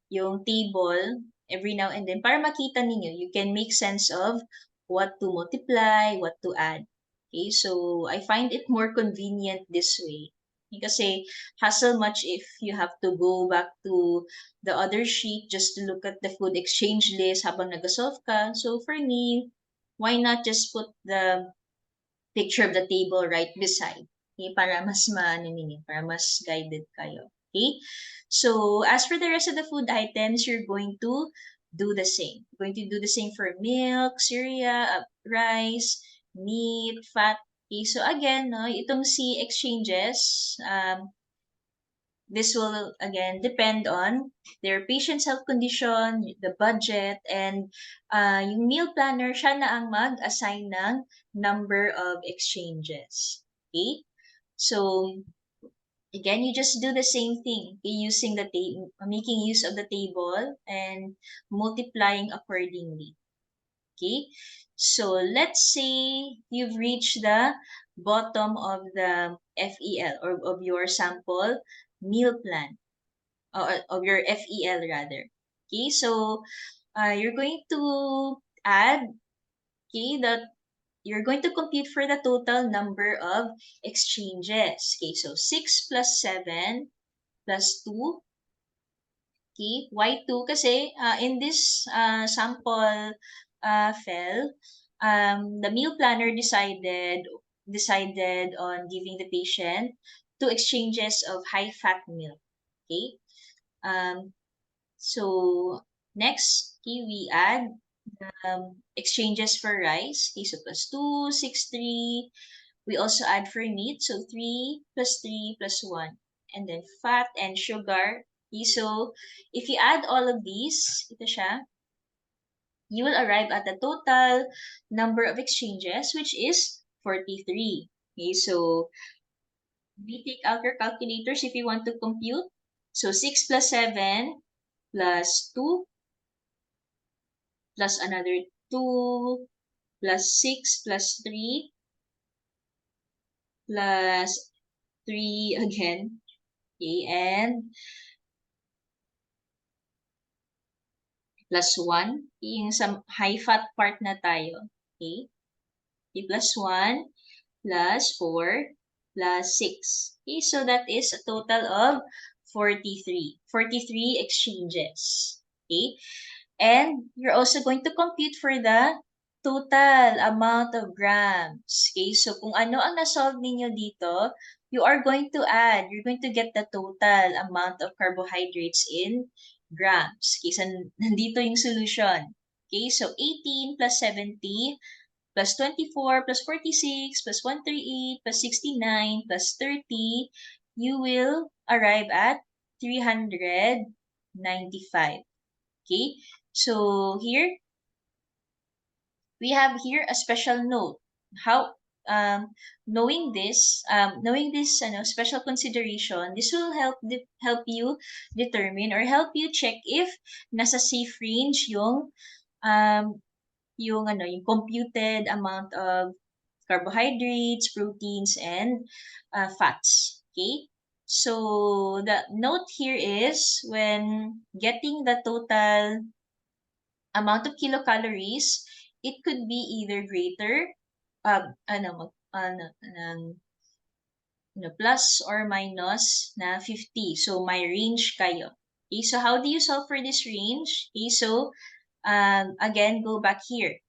yung table every now and then para makita ninyo. You can make sense of what to multiply, what to add. Okay? So, I find it more convenient this way. Kasi hassle much if you have to go back to the other sheet just to look at the food exchange list habang nag-solve ka. So, for me, why not just put the picture of the table right beside. Okay, para mas maano ninyo, para mas guided kayo. Okay? So, as for the rest of the food items, you're going to do the same. You're going to do the same for milk, cereal, rice, meat, fat. Okay, so again, no, itong C exchanges, this will again depend on their patient's health condition, the budget, and yung meal planner, siya na ang mag-assign ng number of exchanges. Okay? So, again, you just do the same thing. Okay? Using the making use of the table and multiplying accordingly. Okay? So, let's say you've reached the bottom of the FEL or of your sample meal plan of your FEL rather. Okay, so you're going to add, okay, that you're going to compute for the total number of exchanges. Okay, so 6 plus 7 plus 2. Okay, why 2? Kasi in this sample FEL, the meal planner decided on giving the patient 2 exchanges of high-fat milk. Okay, um, so, next, okay, we add exchanges for rice. Okay, so plus 2, 6, 3. We also add for meat. So, 3 plus 3 plus 1. And then fat and sugar. Okay, so, if you add all of these, ito siya, you will arrive at the total number of exchanges, which is 43. Okay, so, we take out your calculators if you want to compute. So, 6 plus 7 plus 2 plus another 2 plus 6 plus 3 plus 3 again. Okay, and plus 1. Okay, yung sa high fat part na tayo. Okay, okay plus 1 plus 4 plus 6. Okay, so that is a total of 43. 43 exchanges. Okay, and you're also going to compute for the total amount of grams. Okay, so kung ano ang na-solve ninyo dito, you are going to add, you're going to get the total amount of carbohydrates in grams. Okay, so nandito yung solution. Okay, so 18 plus 70 plus 24 plus 46 plus 138 plus 69 plus 30, you will arrive at 395. Okay, so here we have here a special note. How knowing this special consideration, this will help you determine or help you check if nasa safe range um yung computed amount of carbohydrates, proteins, and fats. Okay? So the note here is when getting the total amount of kilocalories, it could be either greater, plus or minus na 50. So may range kayo. Okay, so how do you solve for this range? Okay, so again, go back here.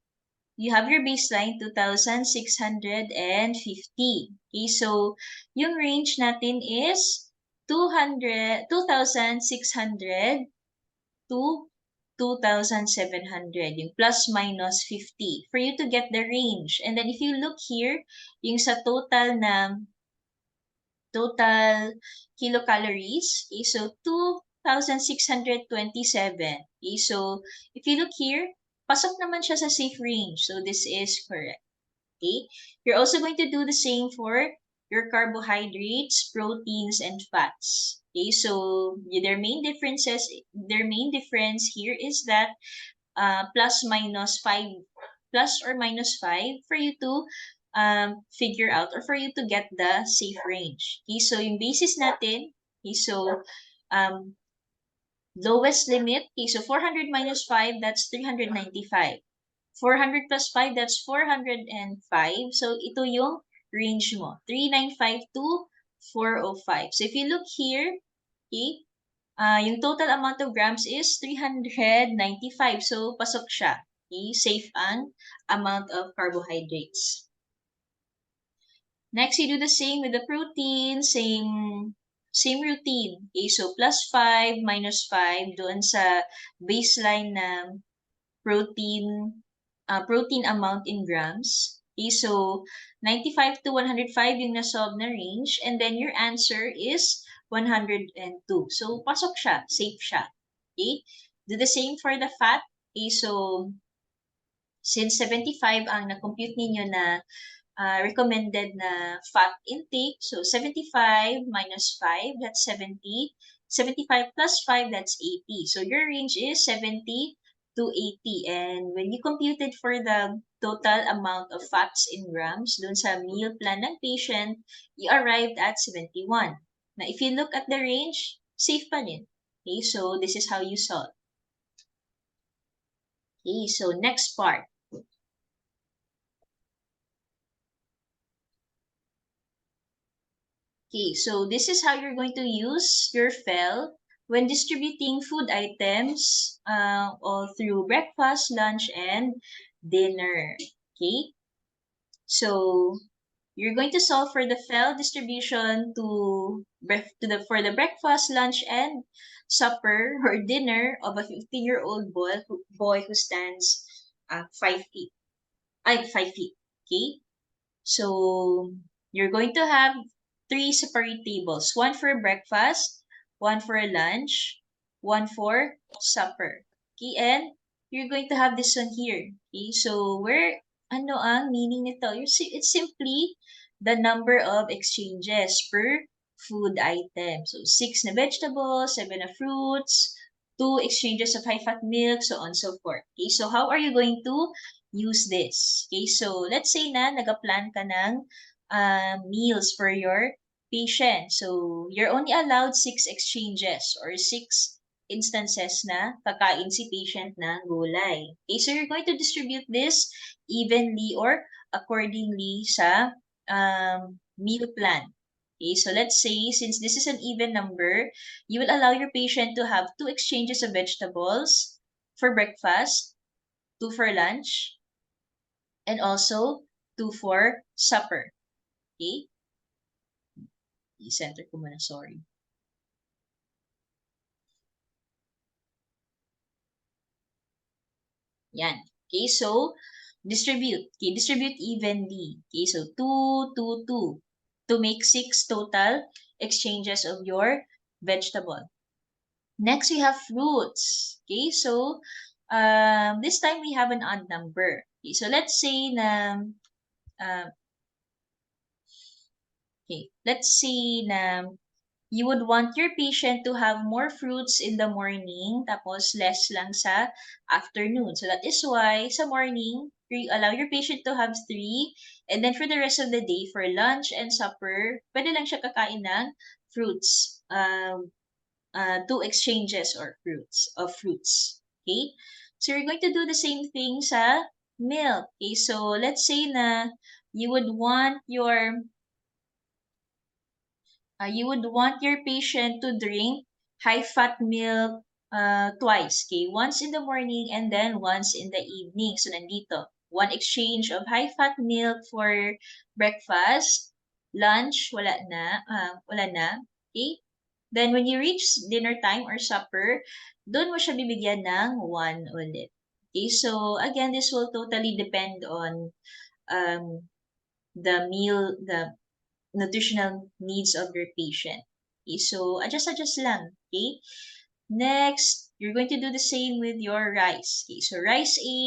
You have your baseline 2,650. Okay, so yung range natin is 2,600 to 2,700, yung plus minus 50, for you to get the range. And then if you look here, yung sa total kilocalories, okay, so 2,627. Okay, so if you look here, pasok naman siya sa safe range. So this is correct. Okay, you're also going to do the same for your carbohydrates, proteins, and fats. Okay, so their main difference here is that plus or minus 5 for you to figure out or for you to get the safe range. Okay, so yung basis natin, okay, so um, lowest limit, okay, so 400 minus 5, that's 395. 400 plus 5, that's 405. So, ito yung range mo. 395 to 405. So, if you look here, okay, yung total amount of grams is 395. So, pasok siya. Okay, safe ang amount of carbohydrates. Next, you do the same with the protein, same routine. Okay, so plus 5 minus 5 doon sa baseline na protein amount in grams. Okay, so 95 to 105 yung na-solve na range, and then your answer is 102. So, pasok siya, safe siya. Okay? Do the same for the fat. Okay, so since 75 ang na-compute ninyo na recommended na fat intake. So, 75 minus 5, that's 70. 75 plus 5, that's 80. So, your range is 70 to 80. And when you computed for the total amount of fats in grams dun sa meal plan ng patient, you arrived at 71. Now, if you look at the range, safe pa din. Okay, so this is how you solve. Okay, so next part. Okay, so this is how you're going to use your FEL when distributing food items all through breakfast, lunch, and dinner. Okay, so you're going to solve for the FEL distribution for the breakfast, lunch, and supper or dinner of a 15-year-old boy who stands 5 feet. 5 feet. Okay. So you're going to have 3 separate tables. One for breakfast, one for lunch, one for supper. Okay, and you're going to have this one here. Okay, so ano ang meaning nito? It's simply the number of exchanges per food item. So 6 na vegetables, 7 na fruits, 2 exchanges of high-fat milk, so on and so forth. Okay, so how are you going to use this? Okay, so let's say na nagaplan ka ng meals for your patient. So, you're only allowed 6 exchanges or 6 instances na kakain si patient ng gulay. Okay, so you're going to distribute this evenly or accordingly sa meal plan. Okay, so let's say since this is an even number, you will allow your patient to have 2 exchanges of vegetables for breakfast, 2 for lunch, and also 2 for supper. Okay? I-center ko muna, sorry. Yan. Okay, so distribute. Okay, distribute evenly. Okay, so 2, 2, 2 to make 6 total exchanges of your vegetable. Next, we have fruits. Okay, so this time we have an odd number. Okay, so let's say na uh, let's say na you would want your patient to have more fruits in the morning, tapos less lang sa afternoon. So that is why sa morning, you allow your patient to have 3, and then for the rest of the day, for lunch and supper, pwede lang siya kakain ng fruits. 2 exchanges or fruits. Okay? So you're going to do the same thing sa milk. Okay? So let's say na you would want your you would want your patient to drink high-fat milk twice, okay? Once in the morning and then once in the evening. So, nandito. 1 exchange of high-fat milk for breakfast. Lunch, wala na. Okay? Then, when you reach dinner time or supper, doon mo siya bibigyan ng 1 ulit. Okay? So, again, this will totally depend on um, the nutritional needs of your patient. Okay, so adjust lang. Okay. Next, you're going to do the same with your rice. Okay, so rice A,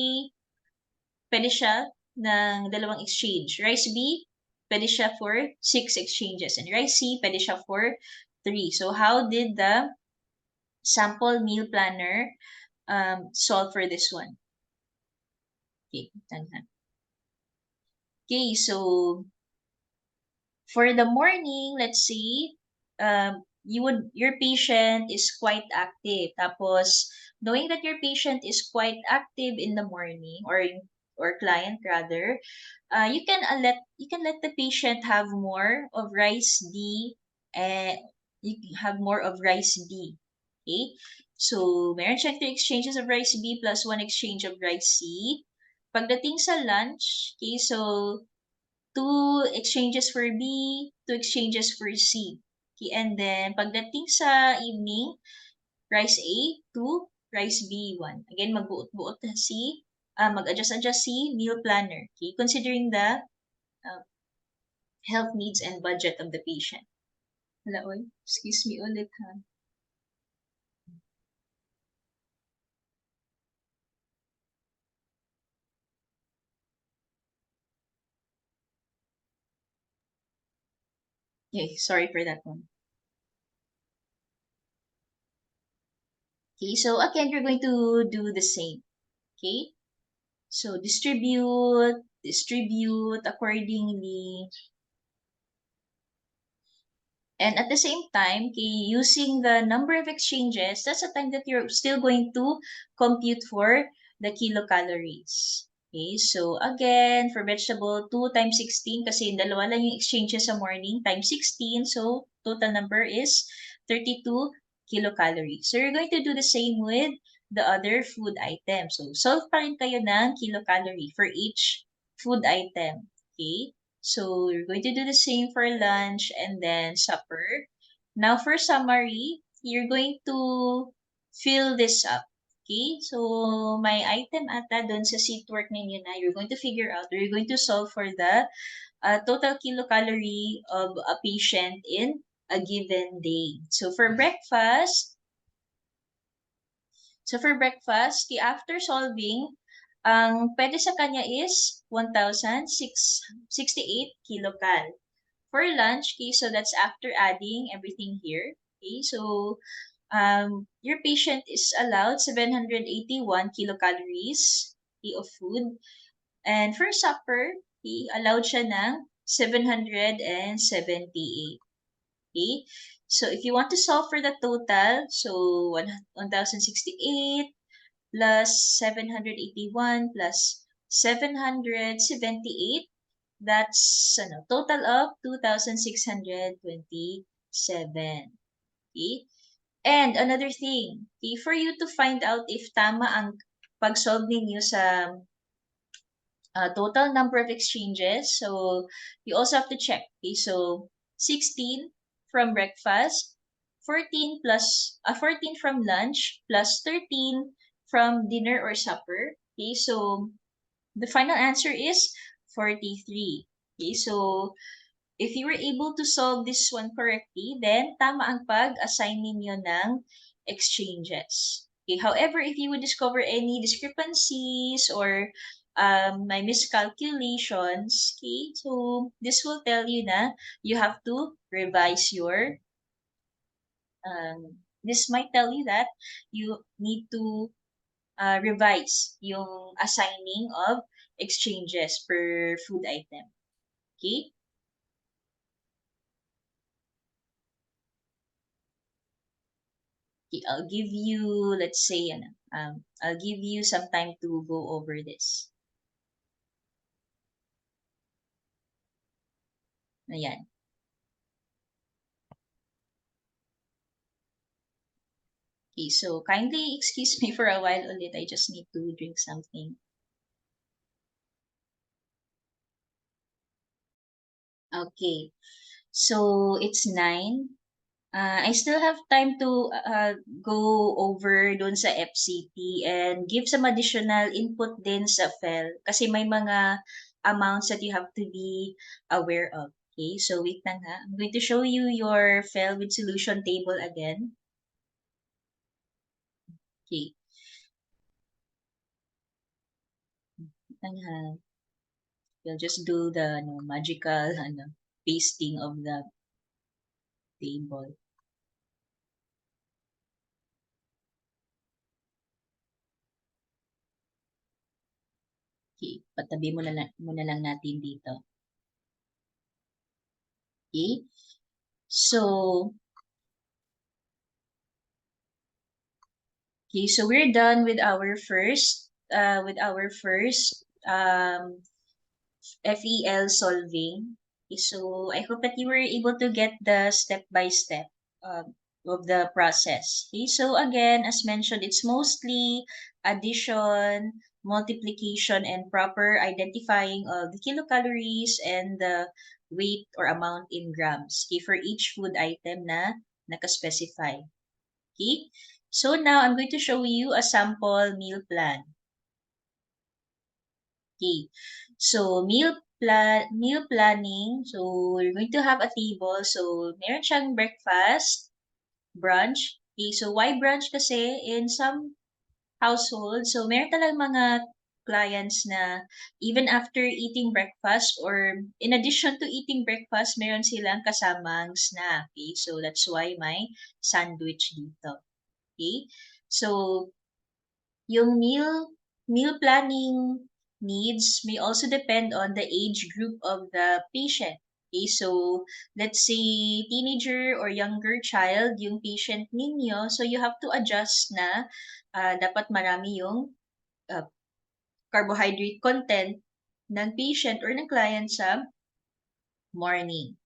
pwede siya ng 2 exchange. Rice B, pwede siya for 6 exchanges. And rice C, pwede siya for 3. So how did the sample meal planner solve for this one? Okay, okay, so for the morning, let's say, your patient is quite active. Tapos, knowing that your patient is quite active in the morning, or client rather, you can let the patient have more of rice D, and you can have more of rice B. Okay? So, meron siyang 3 exchanges of rice B plus 1 exchange of rice C. Pagdating sa lunch, okay, so 2 exchanges for B, 2 exchanges for C. Okay, and then pagdating sa evening, rice A, 2, rice B, 1. Again, magbuot-buot na mag-adjust-adjust si meal planner. Okay, considering the uh, health needs and budget of the patient. Hala, oy. Excuse me ulit, ha. Okay, sorry for that one. Okay, so again, you're going to do the same. Okay, so distribute accordingly. And at the same time, okay, using the number of exchanges, that's the time that you're still going to compute for the kilocalories. Okay, so again, for vegetable, 2 times 16, kasi dalawa lang yung exchanges sa morning, times 16, so total number is 32 kilocalories. So you're going to do the same with the other food item. So solve pa rin kayo ng kilocalorie for each food item. Okay? So you're going to do the same for lunch and then supper. Now for summary, you're going to fill this up. Okay? So my item ata doon sa seat work ninyo na, you're going to figure out, or you're going to solve for the total kilocalorie of a patient in a given day. So for breakfast, after solving, ang pwede sa kanya is 1,068 kilocal. For lunch, okay, so that's after adding everything here. Okay, so your patient is allowed 781 kilocalories, okay, of food. And for supper, okay, allowed siya ng 778. Okay? So if you want to solve for the total, so 1,068 plus 781 plus 778, that's total of 2,627. Okay? And another thing, okay, for you to find out if tama ang pag-solve ninyo sa total number of exchanges. So you also have to check. Okay, so 16 from breakfast, 14 from lunch, plus 13 from dinner or supper. Okay, so the final answer is 43. Okay, so if you were able to solve this one correctly, then tama ang pag-assign ninyo ng exchanges. Okay, however, if you would discover any discrepancies or my miscalculations, okay, so this will tell you na you have to revise your, this might tell you that you need to revise yung assigning of exchanges per food item. Okay? Okay, I'll give you, let's say, I'll give you some time to go over this. Ayan. Okay, so kindly excuse me for a while ulit. I just need to drink something. Okay, so it's 9. I still have time to go over doon sa FCT and give some additional input din sa FEL kasi may mga amounts that you have to be aware of. Okay, so wait lang ha. I'm going to show you your FEL with solution table again. Okay, wait lang ha. You'll just do the magical pasting of the table. Okay, patabi muna lang natin dito. Okay, so okay, so we're done with our first FEL solving. Okay, so I hope that you were able to get the step by step of the process. Okay, so again, as mentioned, it's mostly addition, multiplication, and proper identifying of the kilocalories and the weight or amount in grams. Okay, for each food item na nakaspecify. Okay, so now I'm going to show you a sample meal plan. Okay, so meal planning. So we're going to have a table. So meron siyang breakfast, brunch. Okay, so why brunch kasi in some households, so meron talagang mga clients na even after eating breakfast or in addition to eating breakfast, meron silang kasamang snack. Okay, so that's why may sandwich dito. Okay? So, yung meal planning needs may also depend on the age group of the patient. Okay, so let's say teenager or younger child yung patient ninyo, so you have to adjust na dapat marami yung uh, carbohydrate content ng patient or ng client sa morning.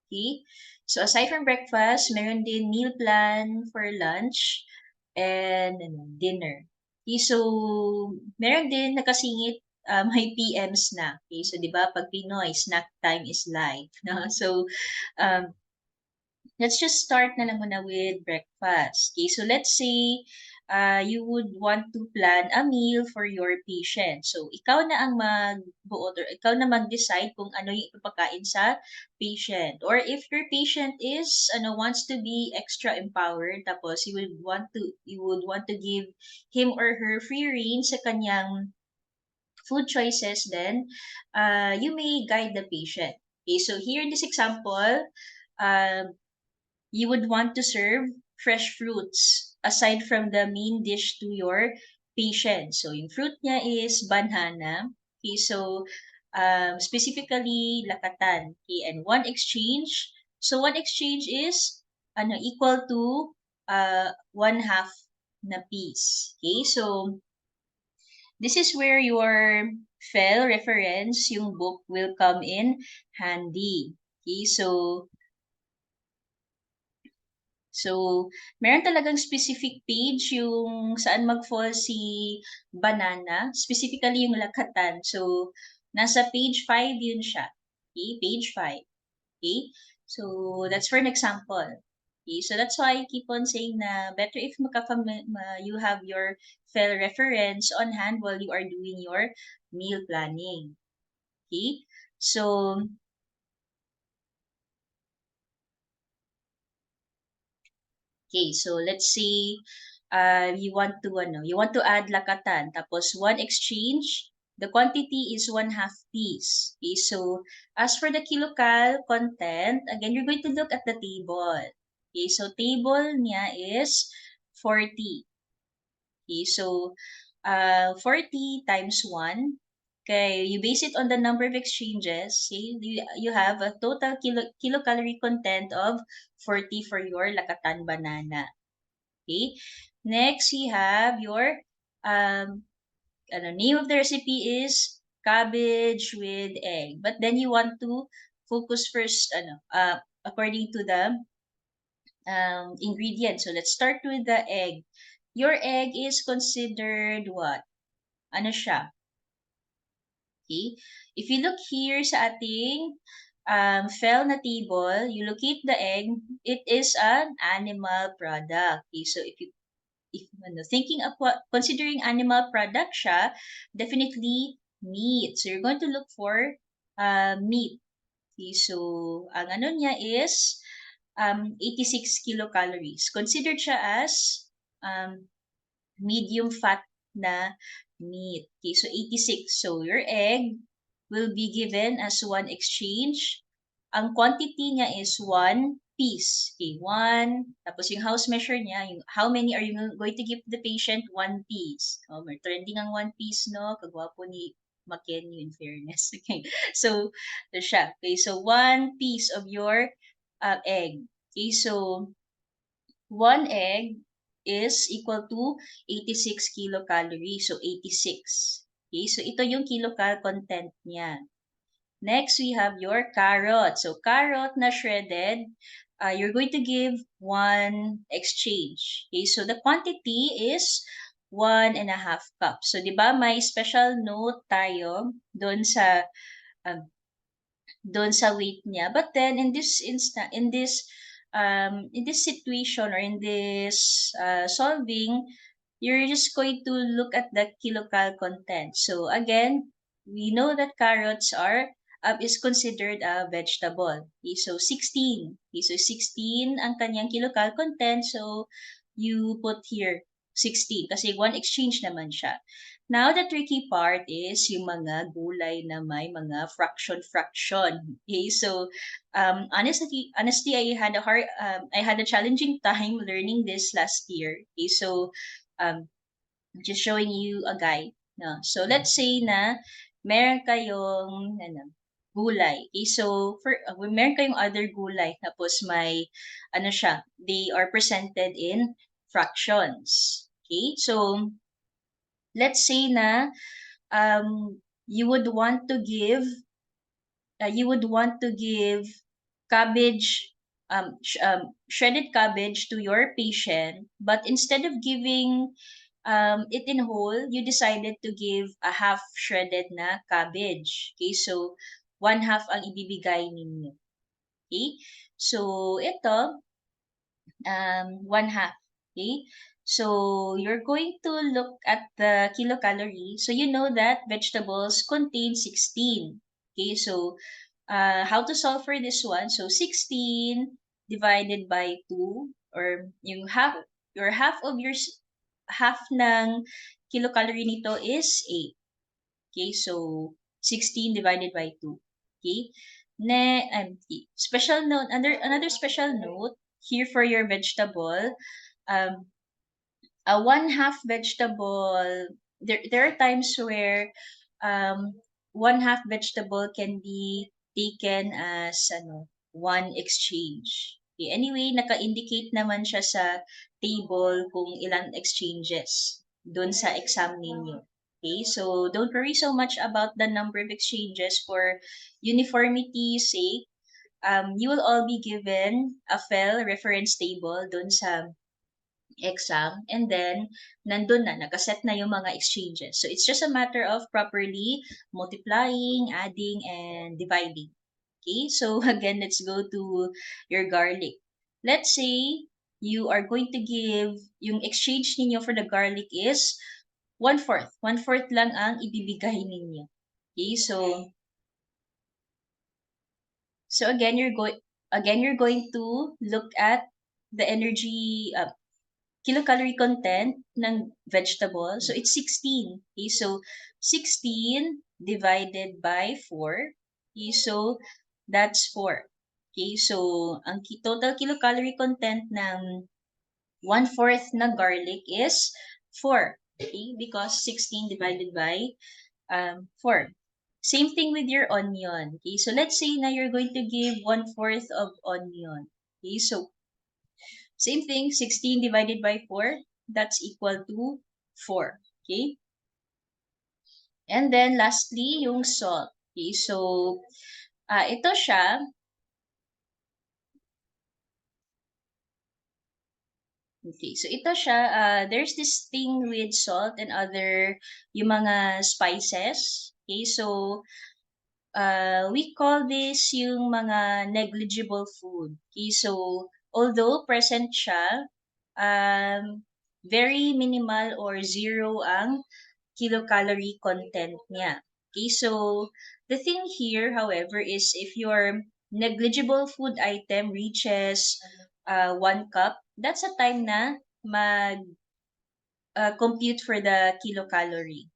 Okay? So, aside from breakfast, meron din meal plan for lunch and dinner. Okay, so meron din nakasingit may PM snack. Okay, so 'di ba pag Pinoy, snack time is life, no? So um, let's just start na lang muna with breakfast. Okay, so let's say you would want to plan a meal for your patient. So, ikaw na ang magbuo or ikaw na mag-decide kung ano yung ipapakain sa patient. Or if your patient is wants to be extra empowered, tapos you would want to give him or her free rein sa kanyang food choices, then you may guide the patient. Okay, so here in this example, uh, you would want to serve fresh fruits aside from the main dish to your patient. So, yung fruit niya is banana. Okay, so specifically lakatan. Okay, and one exchange is equal to one half na piece. Okay, so this is where your FEL reference, yung book, will come in handy. Okay, so, meron talagang specific page yung saan mag-fall si banana, specifically yung lakatan. So, nasa page 5 yun siya. Okay, page 5. Okay? So, that's for an example. Okay? So that's why I keep on saying na better if you have your FEL reference on hand while you are doing your meal planning. Okay? So, let's say you want to add lakatan tapos one exchange, the quantity is 1/2 piece. Okay, so as for the kilocal content, again you're going to look at the table. Okay, so table niya is 40. Okay, so 40 times 1. Okay, you base it on the number of exchanges. Okay, you have a total kilocalorie content of 40 for your lakatan banana. Okay. Next, we have your name of the recipe is cabbage with egg. But then you want to focus first according to the ingredients. So let's start with the egg. Your egg is considered what? Ano siya? Okay? If you look here sa ating FEL na table, you locate the egg, it is an animal product. Okay? So if thinking of considering animal product siya, definitely meat. So you're going to look for meat. Okay, so ang ano niya is 86 kilocalories. Considered siya as um, medium fat na meat. Okay, so 86. So your egg will be given as one exchange. Ang quantity niya is 1 piece. Okay, 1. Tapos yung house measure niya, yung how many are you going to give the patient? 1 piece. Oh, may trending ang 1 piece, no? Kagwapo ni Makenyo in fairness. Okay, so, ito siya. Okay, so 1 piece of your egg. Okay, so 1 egg is equal to 86 kilocalories. So, 86. Okay, so ito yung kilocal content niya. Next, we have your carrot. So, carrot na shredded, you're going to give one exchange. Okay, so the quantity is 1.5 cups. So, di ba may special note tayo um, doon sa weight niya. But then in this situation or in this solving, you're just going to look at the kilocal content. So again, we know that carrots are is considered a vegetable. Okay, so 16. Okay, so 16 ang kanyang kilocal content. So you put here 16 kasi one exchange naman siya. Now, the tricky part is yung mga gulay na may mga fraction-fraction. Okay, so honestly, I had a challenging time learning this last year. Okay, so um, just showing you a guide. No? So let's say na meron kayong gulay. Okay, so meron kayong other gulay tapos may they are presented in fractions. Okay, so let's say na you would want to give cabbage shredded cabbage to your patient, but instead of giving it in whole, you decided to give a half shredded na cabbage. Okay, so 1/2 ang ibibigay ninyo. Okay, so ito 1/2. Okay? So, you're going to look at the kilocalorie. So, you know that vegetables contain 16. Okay? So, how to solve for this one? So, 16 divided by 2 or yung half ng kilocalorie nito is 8. Okay? So, 16 divided by 2. Okay? Special note, another special note here for your vegetable, um, a 1/2 vegetable, there are times where um, 1/2 vegetable can be taken as one exchange. Okay, anyway, naka-indicate naman siya sa table kung ilang exchanges doon sa exam ninyo. Okay, so don't worry so much about the number of exchanges for uniformity's sake. You will all be given a FEL reference table doon sa exam, and then nandun na, nakaset na yung mga exchanges. So it's just a matter of properly multiplying, adding, and dividing. Okay, so again, let's go to your garlic. let's say you are going to give, yung exchange ninyo for the garlic is 1/4. 1/4 lang ang ibibigay ninyo. Okay, so again you're going to look at the energy kilocalorie content ng vegetable. So it's 16. Okay, so 16 divided by 4. Okay, so that's 4. Okay, so ang total kilocalorie content ng 1/4 na garlic is 4. Okay, because 16 divided by 4. Same thing with your onion. Okay, so let's say na you're going to give 1/4 of onion. Okay, so same thing, 16 divided by 4, that's equal to 4. Okay? And then lastly, yung salt. Okay, so ito siya. Okay, so ito siya. There's this thing with salt and other yung mga spices. Okay, so we call this yung mga negligible food. Okay, so although present siya, very minimal or zero ang kilocalorie content niya. Okay, so the thing here, however, is if your negligible food item reaches 1 cup, that's a time na compute for the kilocalorie.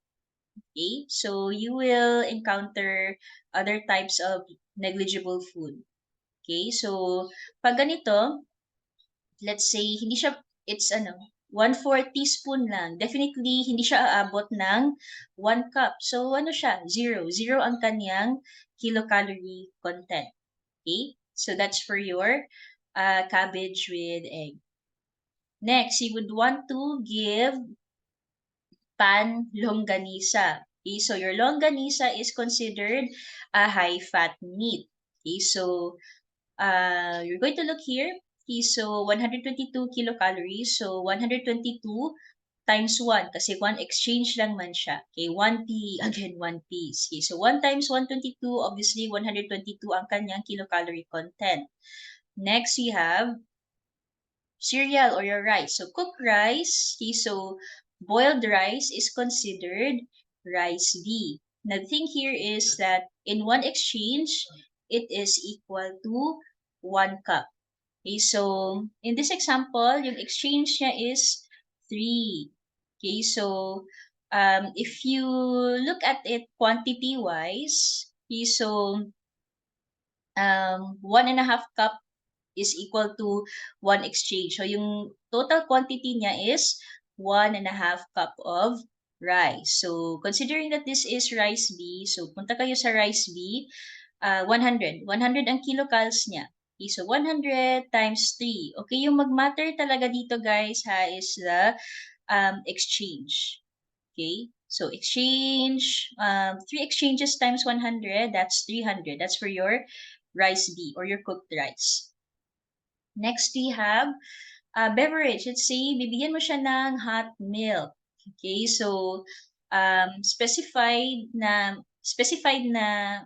Okay, so you will encounter other types of negligible food. Okay, so pag ganito, let's say, hindi siya, it's 1/4 teaspoon lang. Definitely, hindi siya aabot ng 1 cup. So, ano siya? Zero. Zero ang kanyang kilocalorie content. Okay? So, that's for your cabbage with egg. Next, you would want to give pan longganisa. Okay? So, your longganisa is considered a high-fat meat. Okay? So, you're going to look here. Okay, so 122 kilocalories. So 122 times 1 kasi 1 exchange lang man siya. Okay, 1 piece. Okay, so 1 times 122, obviously 122 ang kanyang kilocalorie content. Next, we have cereal or your rice. So cooked rice, okay, so boiled rice is considered rice B. Now the thing here is that in one exchange, it is equal to 1 cup. Okay, so in this example, yung exchange niya is 3. Okay, so if you look at it quantity-wise, okay, so 1.5 cup is equal to 1 exchange. So yung total quantity niya is 1.5 cup of rice. So considering that this is rice B, so punta kayo sa rice B, 100. 100 ang kilocals niya. Okay, so 100 times 3. Okay, yung mag-matter talaga dito guys ha is the exchange. Okay, so exchange, 3 exchanges times 100, that's 300. That's for your rice B or your cooked rice. Next, we have beverage. Let's say, bibigyan mo siya ng hot milk. Okay, so specified na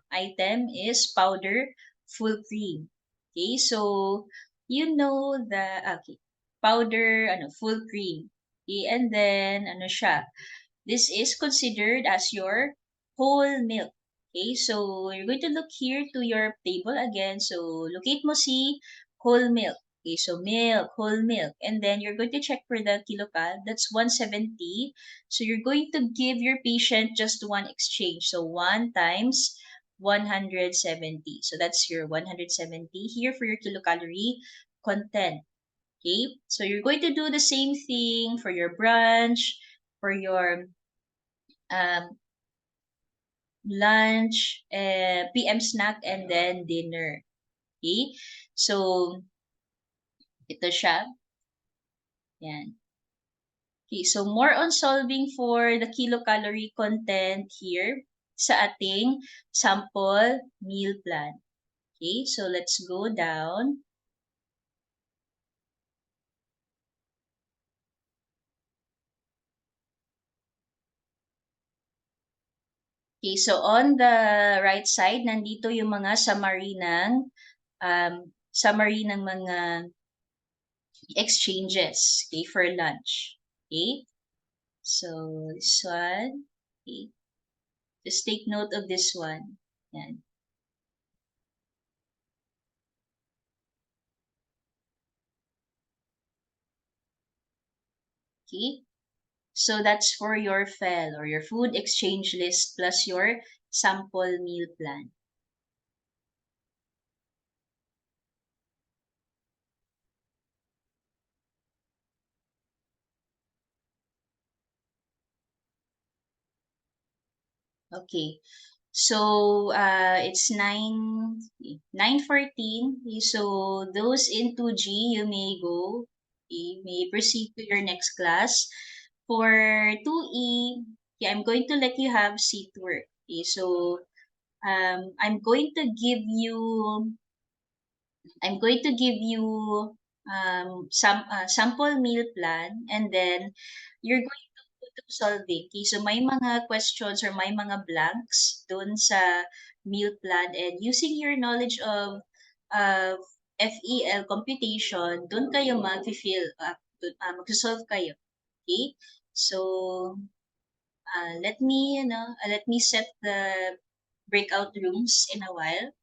item is powder full cream. Okay, so you know the powder full cream. Okay, and then siya. This is considered as your whole milk. Okay, so you're going to look here to your table again. So locate mo si whole milk. Okay, so milk, whole milk. And then you're going to check for the kilocal. That's 170. So you're going to give your patient just one exchange. So 1 times 170. So that's your 170 here for your kilocalorie content. Okay, so you're going to do the same thing for your brunch, for your um, lunch, PM snack, and then dinner. Okay? So, ito siya. Yan. Okay, so more on solving for the kilocalorie content here sa ating sample meal plan. Okay, so let's go down. Okay, so on the right side, nandito yung mga summary ng mga exchanges, okay, for lunch. Okay? So, this one, okay, just take note of this one. Yan. Okay? So, that's for your FEL or your food exchange list plus your sample meal plan. Okay. So, it's 9:14. So, those in 2G, you may go. You may proceed to your next class. For 2E, yeah, I'm going to let you have seat work. Okay, so, I'm going to give you some sample meal plan, and then you're going to solving. Okay, so may mga questions or may mga blanks doon sa meal plan, and using your knowledge of FEL computation, doon kayo mag-fill up, mag-solve kayo. Okay? So, let me set the breakout rooms in a while.